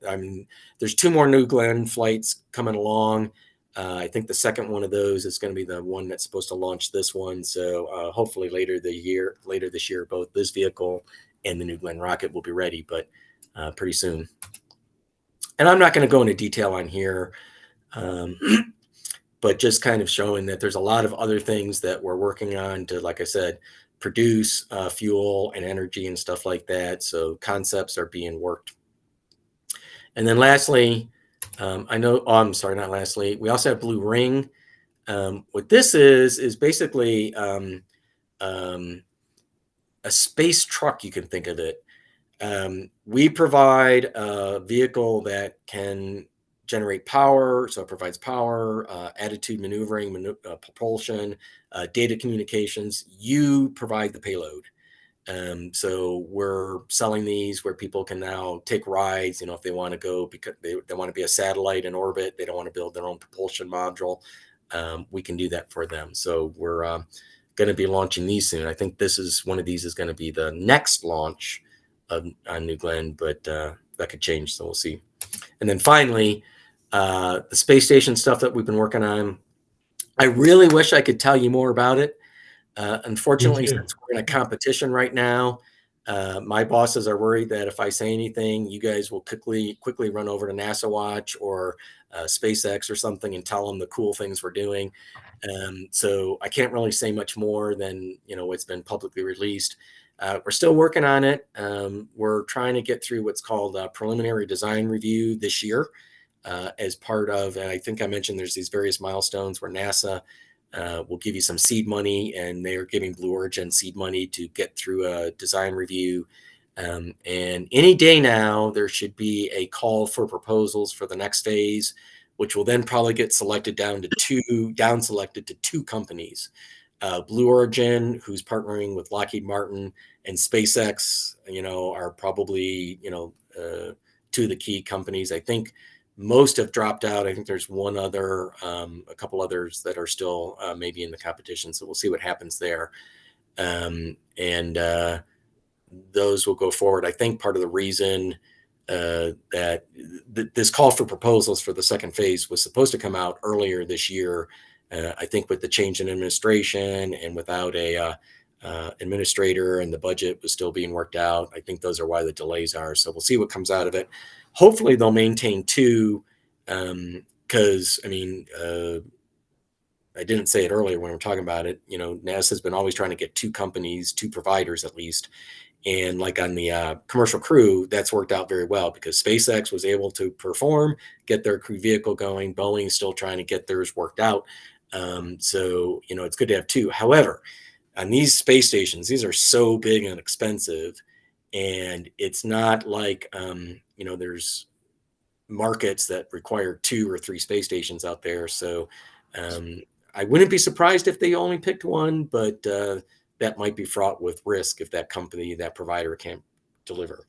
There's 2 more New Glenn flights coming along. I think the second one of those is going to be the one that's supposed to launch this one. So hopefully later this year, both this vehicle and the New Glenn rocket will be ready, but pretty soon. And I'm not going to go into detail on here, but just kind of showing that there's a lot of other things that we're working on to, like I said, produce fuel and energy and stuff like that. So concepts are being worked. And then lastly, I'm sorry, not lastly, we also have Blue Ring. What this is basically a space truck, you can think of it. We provide a vehicle that can generate power, so it provides power, attitude maneuvering, propulsion, data communications. You provide the payload. So we're selling these where people can now take rides, if they want to go, because they want to be a satellite in orbit, they don't want to build their own propulsion module. We can do that for them. So we're going to be launching these soon. I think one of these is going to be the next launch on New Glenn, but that could change. So we'll see. And then finally, the space station stuff that we've been working on. I really wish I could tell you more about it. Unfortunately, since we're in a competition right now, my bosses are worried that if I say anything, you guys will quickly run over to NASA Watch or SpaceX or something and tell them the cool things we're doing. So I can't really say much more than what's been publicly released. We're still working on it. We're trying to get through what's called a preliminary design review this year as part of, and I think I mentioned there's these various milestones where NASA will give you some seed money, and they are giving Blue Origin seed money to get through a design review. And any day now, there should be a call for proposals for the next phase, which will then probably get selected down selected to 2 companies. Blue Origin, who's partnering with Lockheed Martin, and SpaceX, are probably, 2 of the key companies. I think most have dropped out. I think there's one other, a couple others that are still maybe in the competition. So we'll see what happens there. And those will go forward. I think part of the reason that this call for proposals for the second phase was supposed to come out earlier this year. I think with the change in administration and without a administrator, and the budget was still being worked out, I think those are why the delays are. So we'll see what comes out of it. Hopefully they'll maintain 2, because I didn't say it earlier when we were talking about it. NASA has been always trying to get 2 companies, 2 providers at least. And like on the commercial crew, that's worked out very well because SpaceX was able to perform, get their crew vehicle going. Boeing's still trying to get theirs worked out. So, it's good to have 2. However, on these space stations, these are so big and expensive, and it's not like there's markets that require 2 or 3 space stations out there. So I wouldn't be surprised if they only picked one, but that might be fraught with risk if that company, that provider can't deliver.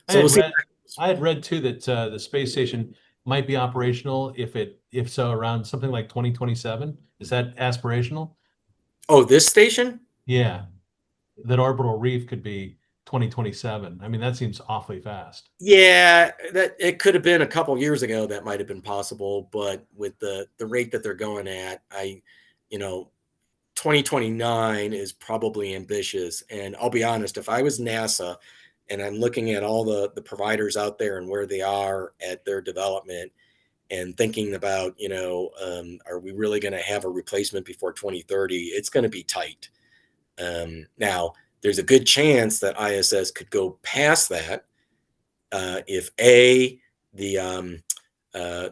I So had we'll see. read, I had read too that the space station might be operational if so, around something like 2027. Is that aspirational? Oh, this station? Yeah, that orbital reef could be 2027. I mean, that seems awfully fast. Yeah, that it could have been a couple years ago that might have been possible, but with the rate that they're going at, you know, 2029 is probably ambitious. And I'll be honest, if I was NASA and I'm looking at all the providers out there and where they are at their development and thinking about, are we really going to have a replacement before 2030? It's going to be tight. Now, there's a good chance that ISS could go past that if the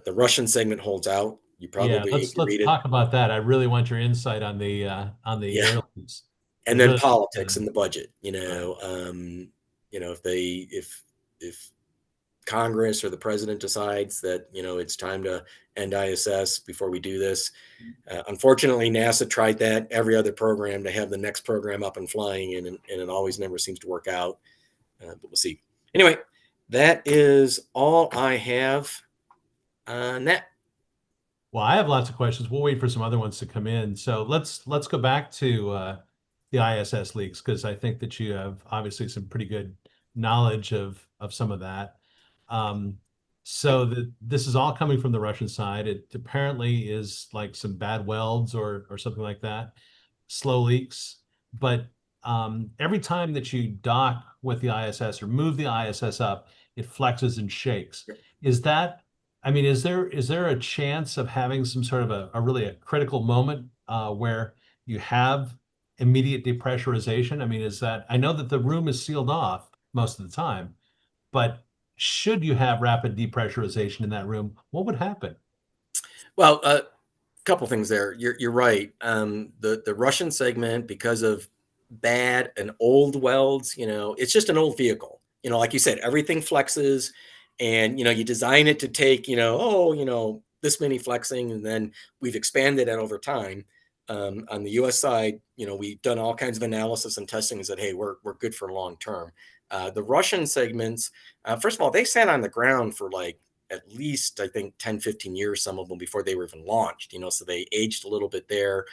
Russian segment holds out. You Yeah, probably let's read it. talk about that. I really want your insight on the Yeah, airlines. and I'd then really like politics to- and the budget. right. If Congress or the president decides that it's time to end ISS before we do this. Unfortunately, NASA tried that every other program to have the next program up and flying, and it always never seems to work out. But we'll see. Anyway, that is all I have on that. Well, I have lots of questions. We'll wait for some other ones to come in. So let's go back to the ISS leaks because I think that you have obviously some pretty good knowledge of some of that. Um, so this is all coming from the Russian side. It apparently is like some bad welds or something like that, slow leaks. But every time that you dock with the ISS or move the ISS up, it flexes and shakes. Is that I mean, is there a chance of having some sort of a really a critical moment where you have immediate depressurization? I mean, is that I know that the room is sealed off most of the time, but should you have rapid depressurization in that room, what would happen? Well, couple things there. You're right. The Russian segment, because of bad and old welds, it's just an old vehicle. Like you said, everything flexes, and you design it to take this many flexing, and then we've expanded it over time. On the U.S. side, we've done all kinds of analysis and testing and said, hey, we're good for long term. The Russian segments, first of all, they sat on the ground for like at least I think 10, 15 years, some of them before they were even launched, so they aged a little bit there.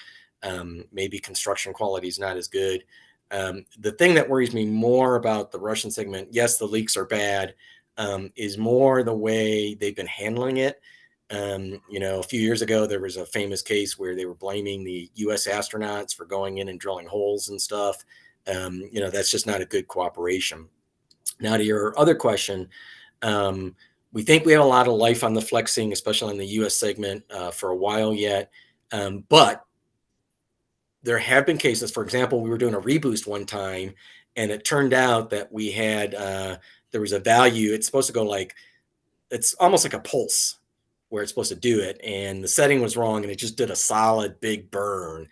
Maybe construction quality is not as good. The thing that worries me more about the Russian segment, yes, the leaks are bad, is more the way they've been handling it. A few years ago, there was a famous case where they were blaming the US astronauts for going in and drilling holes and stuff. That's just not a good cooperation. Now, to your other question, we think we have a lot of life on the flexing, especially in the US segment for a while yet. But there have been cases, for example, we were doing a reboost one time, and it turned out that we had, there was a value, it's supposed to go like, it's almost like a pulse where it's supposed to do it. And the setting was wrong, and it just did a solid big burn.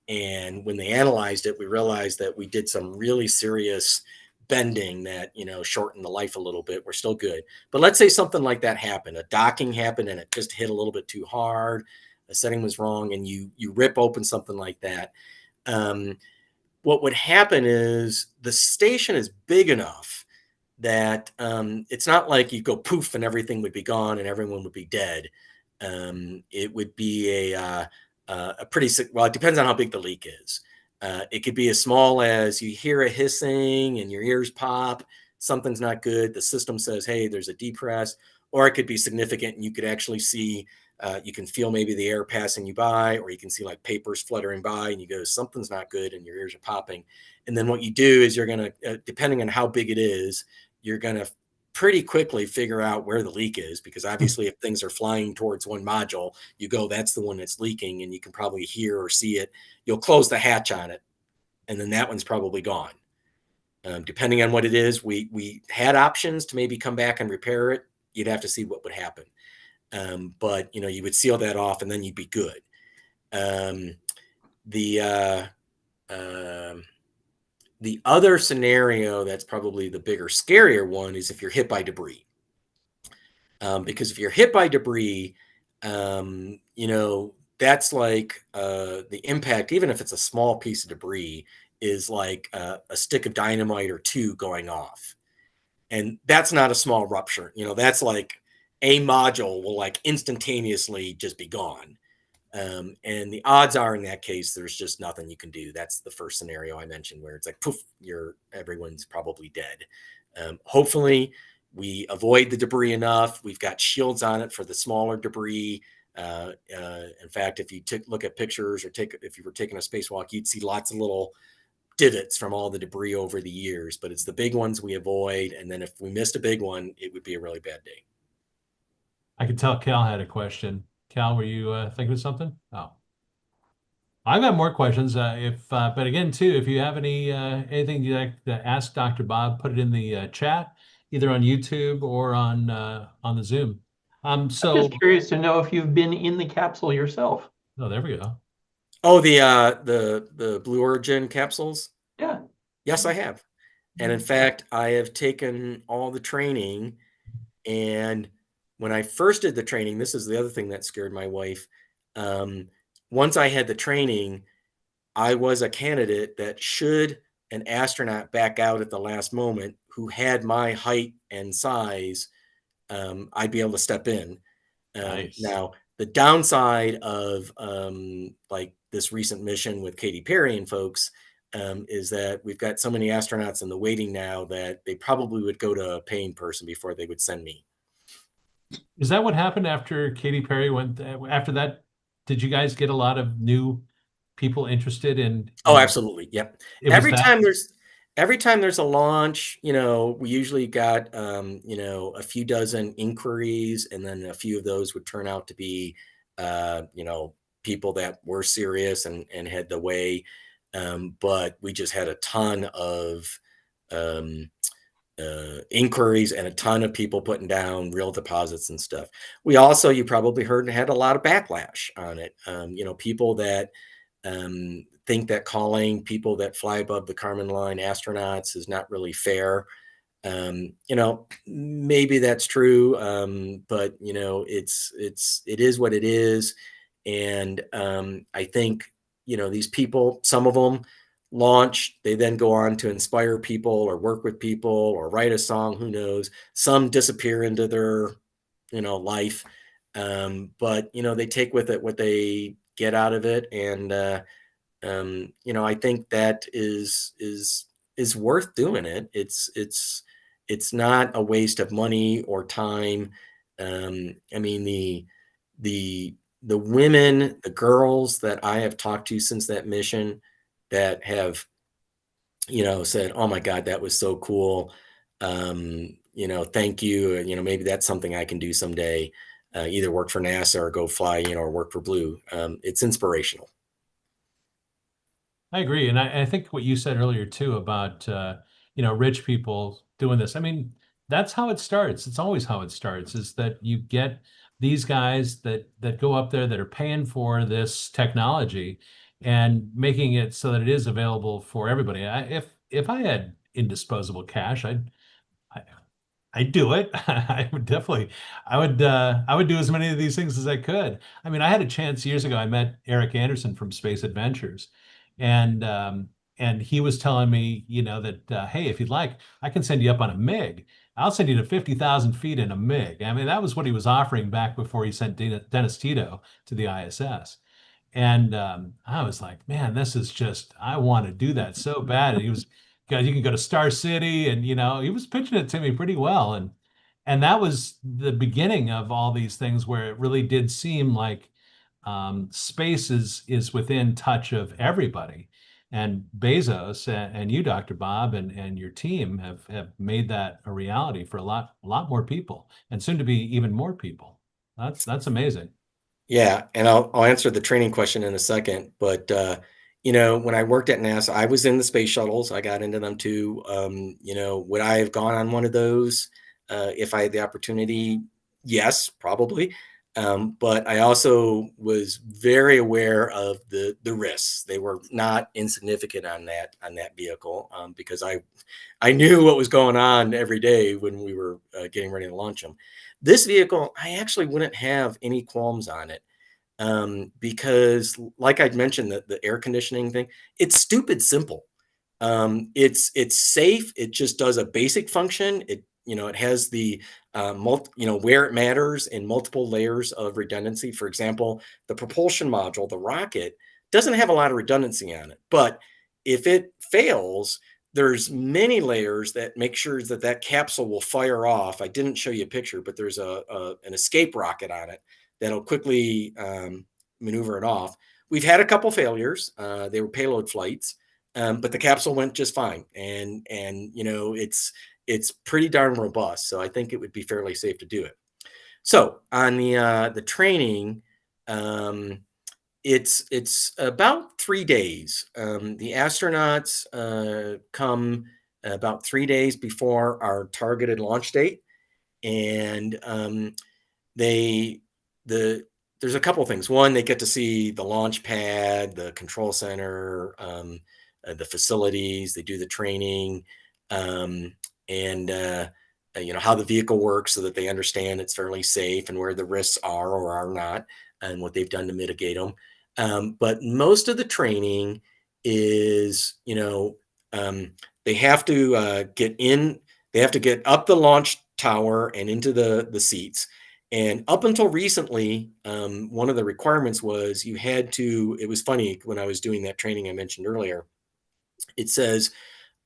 And when they analyzed it, we realized that we did some really serious bending that shortened the life a little bit. We're still good, but let's say something like that happened, a docking happened, and it just hit a little bit too hard, the setting was wrong, and you rip open something like that. What would happen is the station is big enough that it's not like you go poof and everything would be gone and everyone would be dead. It would be a pretty well, it depends on how big the leak is. It could be as small as you hear a hissing and your ears pop, something's not good, the system says, hey, there's a depress. Or it could be significant and you could actually see, you can feel maybe the air passing you by, or you can see like papers fluttering by and you go, something's not good, and your ears are popping. And then what you do is you're going to, depending on how big it is, you're going to pretty quickly figure out where the leak is, because obviously if things are flying towards one module, you go, that's the one that's leaking, and you can probably hear or see it. You'll close the hatch on it, and then that one's probably gone. Depending on what it is, we had options to maybe come back and repair it. You'd have to see what would happen. But you would seal that off and then you'd be good. The the other scenario that's probably the bigger, scarier one is if you're hit by debris. Because if you're hit by debris, that's like the impact, even if it's a small piece of debris, is like a stick of dynamite or two going off. And that's not a small rupture. That's like a module will like instantaneously just be gone. And the odds are in that case, there's just nothing you can do. That's the first scenario I mentioned where it's like, poof, everyone's probably dead. Hopefully we avoid the debris enough. We've got shields on it for the smaller debris. In fact, if you look at pictures if you were taking a spacewalk, you'd see lots of little divots from all the debris over the years, but it's the big ones we avoid. And then if we missed a big one, it would be a really bad day. I could tell Cal had a question. Cal, were you thinking of something? Oh, I've got more questions. But again, too, if you have anything you'd like to ask Dr. Bob, put it in the chat, either on YouTube or on the Zoom. I'm just curious to know if you've been in the capsule yourself. Oh, there we go. Oh, the Blue Origin capsules? Yeah. Yes, I have. And in fact, I have taken all the training. And when I first did the training, this is the other thing that scared my wife. Once I had the training, I was a candidate that should an astronaut back out at the last moment who had my height and size, I'd be able to step in. Nice. Now, the downside of like this recent mission with Katy Perry and folks is that we've got so many astronauts in the waiting now that they probably would go to a paying person before they would send me. Is that what happened after Katy Perry went? After that, did you guys get a lot of new people interested in? Oh, absolutely. Yep. Every time there's a launch, we usually got, a few dozen inquiries, and then a few of those would turn out to be, people that were serious and had the way. But we just had a ton of inquiries and a ton of people putting down real deposits and stuff. We also, you probably heard, had a lot of backlash on it. People that think that calling people that fly above the Kármán line astronauts is not really fair. Maybe that's true, but it is what it is. And I think these people, some of them launch, they then go on to inspire people or work with people or write a song, who knows. Some disappear into their life, but they take with it what they get out of it. And I think that is worth doing it. It's not a waste of money or time. I mean, the women, the girls that I have talked to since that mission that have, said, "Oh my God, that was so cool. Thank you. Maybe that's something I can do someday, either work for NASA or go fly, or work for Blue." It's inspirational. I agree. And I think what you said earlier too about, rich people doing this. I mean, that's how it starts. It's always how it starts, is that you get these guys that go up there that are paying for this technology and making it so that it is available for everybody. If I had indisposable cash, I'd do it. I would definitely, I would do as many of these things as I could. I mean, I had a chance years ago. I met Eric Anderson from Space Adventures, and he was telling me, that hey, if you'd like, I can send you up on a MiG. I'll send you to 50,000 feet in a MiG. I mean, that was what he was offering back before he sent Dennis Tito to the ISS. And I was like, man, this is just, I want to do that so bad. And he was, guys, you can go to Star City, and he was pitching it to me pretty well. And that was the beginning of all these things where it really did seem like space is within touch of everybody. And Bezos and you, Dr. Bob, and your team have made that a reality for a lot more people, and soon to be even more people. That's amazing. Yeah, and I'll answer the training question in a second. But when I worked at NASA, I was in the space shuttles. I got into them too. Would I have gone on one of those if I had the opportunity? Yes, probably. But I also was very aware of the risks. They were not insignificant on that vehicle, because I knew what was going on every day when we were getting ready to launch them. This vehicle, I actually wouldn't have any qualms on it, because, like I'd mentioned, the air conditioning thing, it's stupid simple. It's safe. It just does a basic function. It has the where it matters in multiple layers of redundancy. For example, the propulsion module, the rocket, doesn't have a lot of redundancy on it, but if it fails, there's many layers that make sure that that capsule will fire off. I didn't show you a picture, but there's an escape rocket on it that'll quickly maneuver it off. We've had a couple failures. They were payload flights, but the capsule went just fine, and it's pretty darn robust. So I think it would be fairly safe to do it. So on the training, it's about 3 days. The astronauts come about 3 days before our targeted launch date, and they the there's a couple of things. One, they get to see the launch pad, the control center, the facilities. They do the training, and how the vehicle works, so that they understand it's fairly safe and where the risks are or are not, and what they've done to mitigate them. But most of the training is, they have to get in. They have to get up the launch tower and into the seats. And up until recently, one of the requirements was you had to. It was funny, when I was doing that training I mentioned earlier. It says,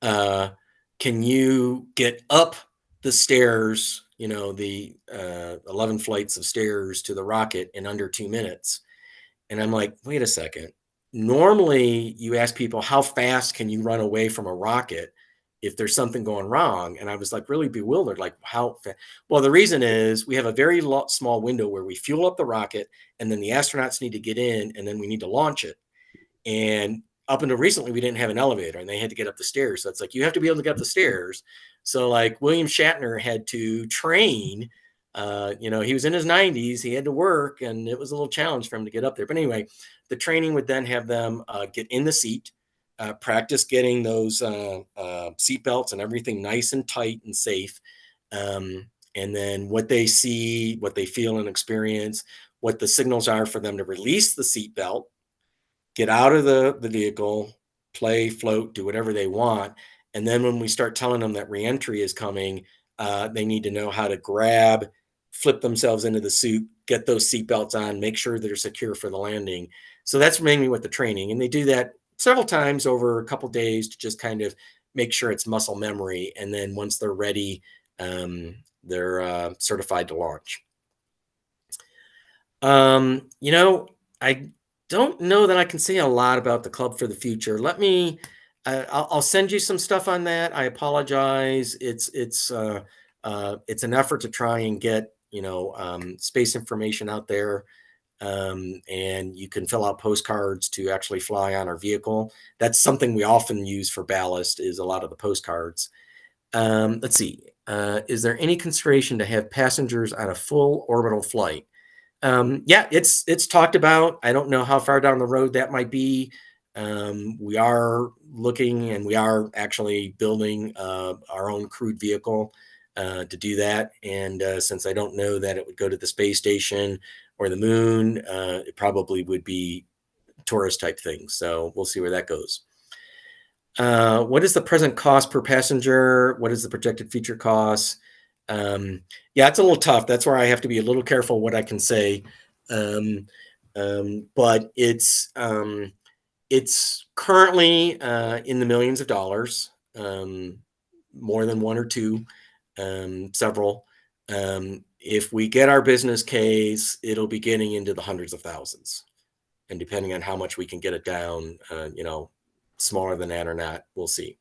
can you get up the stairs, the 11 flights of stairs to the rocket in under 2 minutes? And I'm like, wait a second. Normally, you ask people, how fast can you run away from a rocket if there's something going wrong? And I was like, really bewildered, like, how fast? Well, the reason is we have a very small window where we fuel up the rocket, and then the astronauts need to get in, and then we need to launch it. And up until recently, we didn't have an elevator, and they had to get up the stairs. So it's like, you have to be able to get up the stairs. So, like, William Shatner had to train. He was in his 90s. He had to work, and it was a little challenge for him to get up there. But anyway, the training would then have them get in the seat, practice getting those seat belts and everything nice and tight and safe. And then what they see, what they feel and experience, what the signals are for them to release the seat belt, get out of the vehicle, play, float, do whatever they want. And then when we start telling them that reentry is coming, they need to know how to grab, flip themselves into the suit, get those seatbelts on, make sure they're secure for the landing. So that's mainly what the training. And they do that several times over a couple days to just kind of make sure it's muscle memory. And then once they're ready, they're certified to launch. I don't know that I can say a lot about the Club for the Future. I'll send you some stuff on that. I apologize. It's an effort to try and get space information out there, and you can fill out postcards to actually fly on our vehicle. That's something we often use for ballast, is a lot of the postcards. Let's see. Is there any consideration to have passengers on a full orbital flight? Yeah, it's talked about. I don't know how far down the road that might be. We are looking, and we are actually building our own crewed vehicle to do that. And since I don't know that it would go to the space station or the moon, it probably would be tourist type things. So we'll see where that goes. What is the present cost per passenger? What is the projected future cost? Yeah, it's a little tough. That's where I have to be a little careful what I can say. But it's currently in the millions of dollars, more than one or two, several. If we get our business case, it'll be getting into the hundreds of thousands. And depending on how much we can get it down, smaller than that or not, we'll see.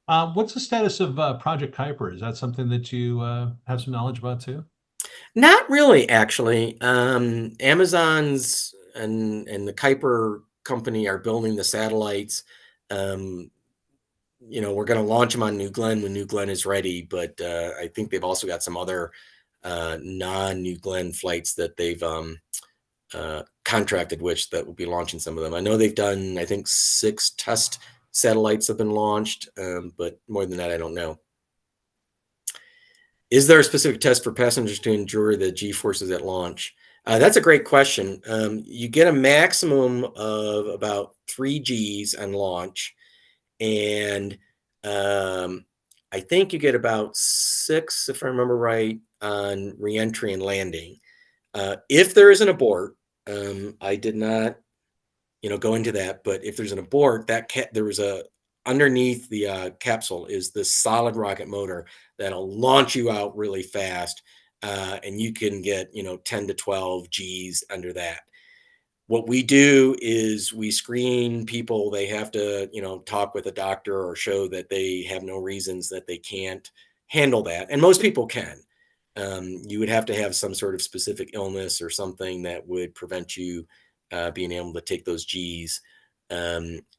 What's the status of Project Kuiper? Is that something that you have some knowledge about too? Not really, actually. Amazon's and the Kuiper company are building the satellites. We're going to launch them on New Glenn when New Glenn is ready, but I think they've also got some other non-New Glenn flights that they've contracted, which that will be launching some of them. I know they've done, I think 6 test satellites have been launched, but more than that, I don't know. Is there a specific test for passengers to endure the G-forces at launch? That's a great question. You get a maximum of about 3 Gs on launch, and I think you get about 6, if I remember right, on reentry and landing. If there is an abort, I did not, go into that, but if there's an abort, there was a underneath the capsule is this solid rocket motor that'll launch you out really fast, and you can get 10 to 12 Gs under that. What we do is we screen people. They have to talk with a doctor or show that they have no reasons that they can't handle that, and most people can. You would have to have some sort of specific illness or something that would prevent you being able to take those Gs.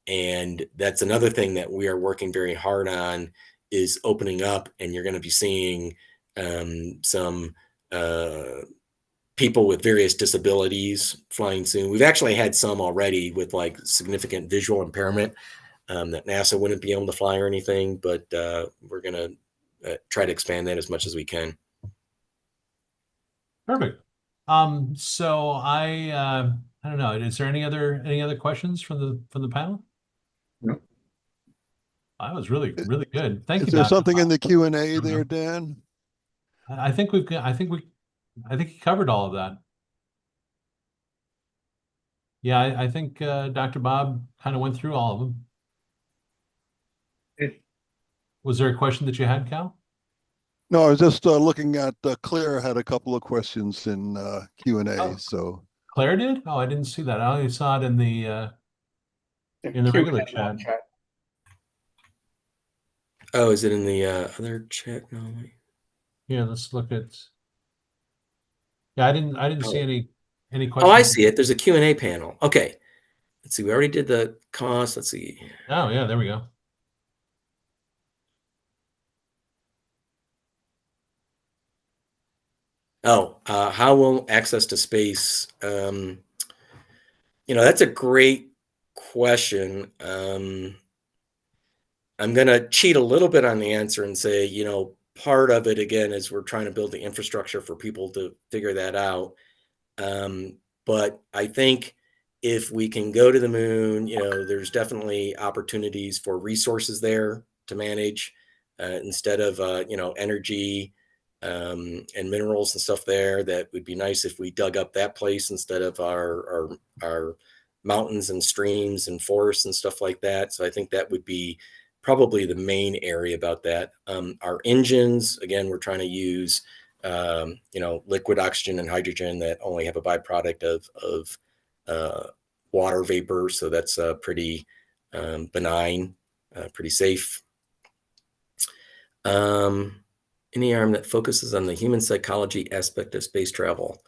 And that's another thing that we are working very hard on, is opening up, and you're going to be seeing some people with various disabilities flying soon. We've actually had some already with like significant visual impairment that NASA wouldn't be able to fly or anything, but we're going to try to expand that as much as we can. Perfect. So I don't know. Is there any other questions from the panel? No. That was really good. Thank you, Is there Dr. something in Bob. the Q&A there, Dan? I think you covered all of that. Yeah, I think Dr. Bob kind of went through all of them. Okay. Was there a question that you had, Cal? No, I was just looking at Claire had a couple of questions in Q&A. Oh. So Claire did? Oh, I didn't see that. I only saw it in the regular chat. Oh, is it in the other chat? No. Yeah, let's look at. Yeah, I didn't see any questions. Oh, I see it. There's a Q&A panel. Okay. Let's see. We already did the cost. Let's see. Oh, yeah, there we go. Oh, how will access to space? That's a great question. I'm going to cheat a little bit on the answer and say, part of it, again, is we're trying to build the infrastructure for people to figure that out. But I think if we can go to the moon, there's definitely opportunities for resources there to manage instead of, energy and minerals and stuff there. That would be nice if we dug up that place instead of our mountains and streams and forests and stuff like that. So I think that would be probably the main area about that. Our engines, again, we're trying to use liquid oxygen and hydrogen that only have a byproduct of water vapor. So that's pretty benign, pretty safe. Any arm that focuses on the human psychology aspect of space travel.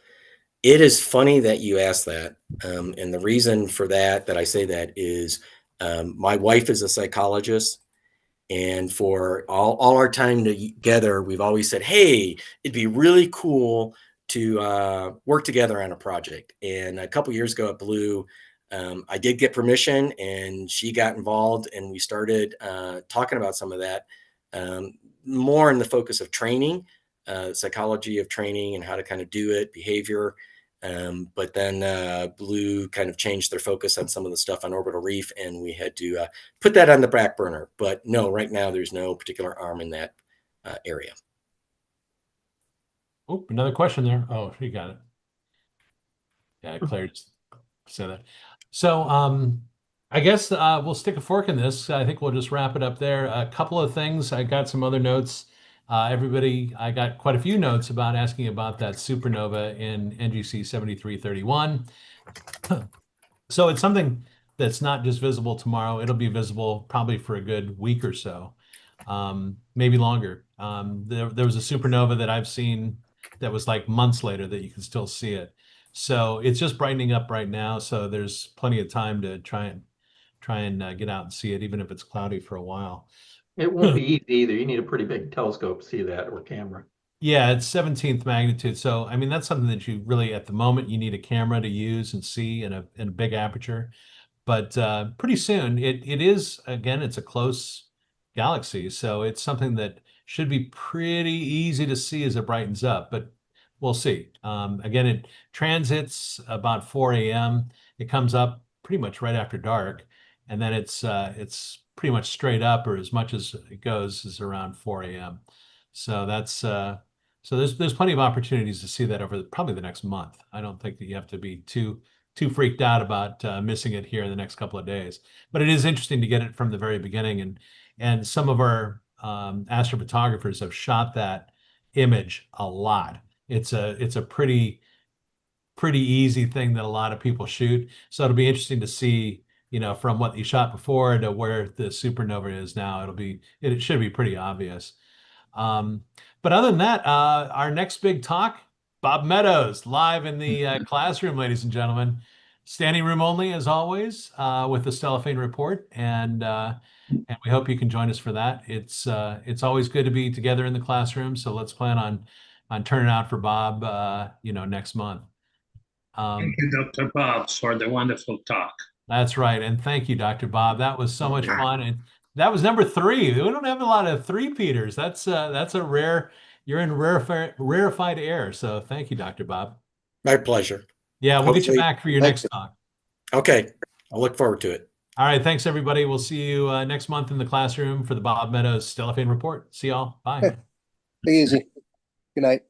It is funny that you asked that. And the reason for that I say that is my wife is a psychologist. And for all our time together, we've always said, hey, it'd be really cool to work together on a project. And a couple years ago at Blue, I did get permission, and she got involved, and we started talking about some of that, more in the focus of training, psychology of training and how to kind of do it, behavior. But then Blue kind of changed their focus on some of the stuff on Orbital Reef, and we had to put that on the back burner. But no, right now there's no particular arm in that area. Oh, another question there. Oh, you got it. Yeah, Claire just said that. So I guess we'll stick a fork in this. I think we'll just wrap it up there. A couple of things. I got some other notes. I got quite a few notes about asking about that supernova in NGC 7331. So it's something that's not just visible tomorrow. It'll be visible probably for a good week or so, maybe longer. There was a supernova that I've seen that was like months later that you can still see it. So it's just brightening up right now. So there's plenty of time to try and get out and see it, even if it's cloudy for a while. It won't be easy either. You need a pretty big telescope to see that, or camera. Yeah, it's 17th magnitude. So, I mean, that's something that you really, at the moment, you need a camera to use and see in a big aperture. But pretty soon, it is, again, it's a close galaxy. So it's something that should be pretty easy to see as it brightens up, but we'll see. Again, it transits about 4 a.m. It comes up pretty much right after dark, and then it's pretty much straight up, or as much as it goes is around 4 a.m. So that's so there's plenty of opportunities to see that over probably the next month. I don't think that you have to be too freaked out about missing it here in the next couple of days. But it is interesting to get it from the very beginning, and some of our astrophotographers have shot that image a lot. It's a pretty easy thing that a lot of people shoot. So it'll be interesting to see, from what you shot before to where the supernova is now. It should be pretty obvious. But other than that, our next big talk, Bob Meadows, live in the classroom, ladies and gentlemen. Standing room only, as always, with the Stellafane Report, and we hope you can join us for that. It's always good to be together in the classroom, so let's plan on turning out for Bob, next month. Thank you, Dr. Bob, for the wonderful talk. That's right, and thank you, Dr. Bob. That was so much fun, and that was number 3. We don't have a lot of 3-peaters. That's a rare. You're in rarefied air. So thank you, Dr. Bob. My pleasure. Yeah, we'll get you Hopefully- back for your Thank next you. talk. Okay. I'll look forward to it. All right, thanks everybody. We'll see you next month in the classroom for the Bob Meadows Stellafane Report. See y'all. Bye. Be easy. Good night.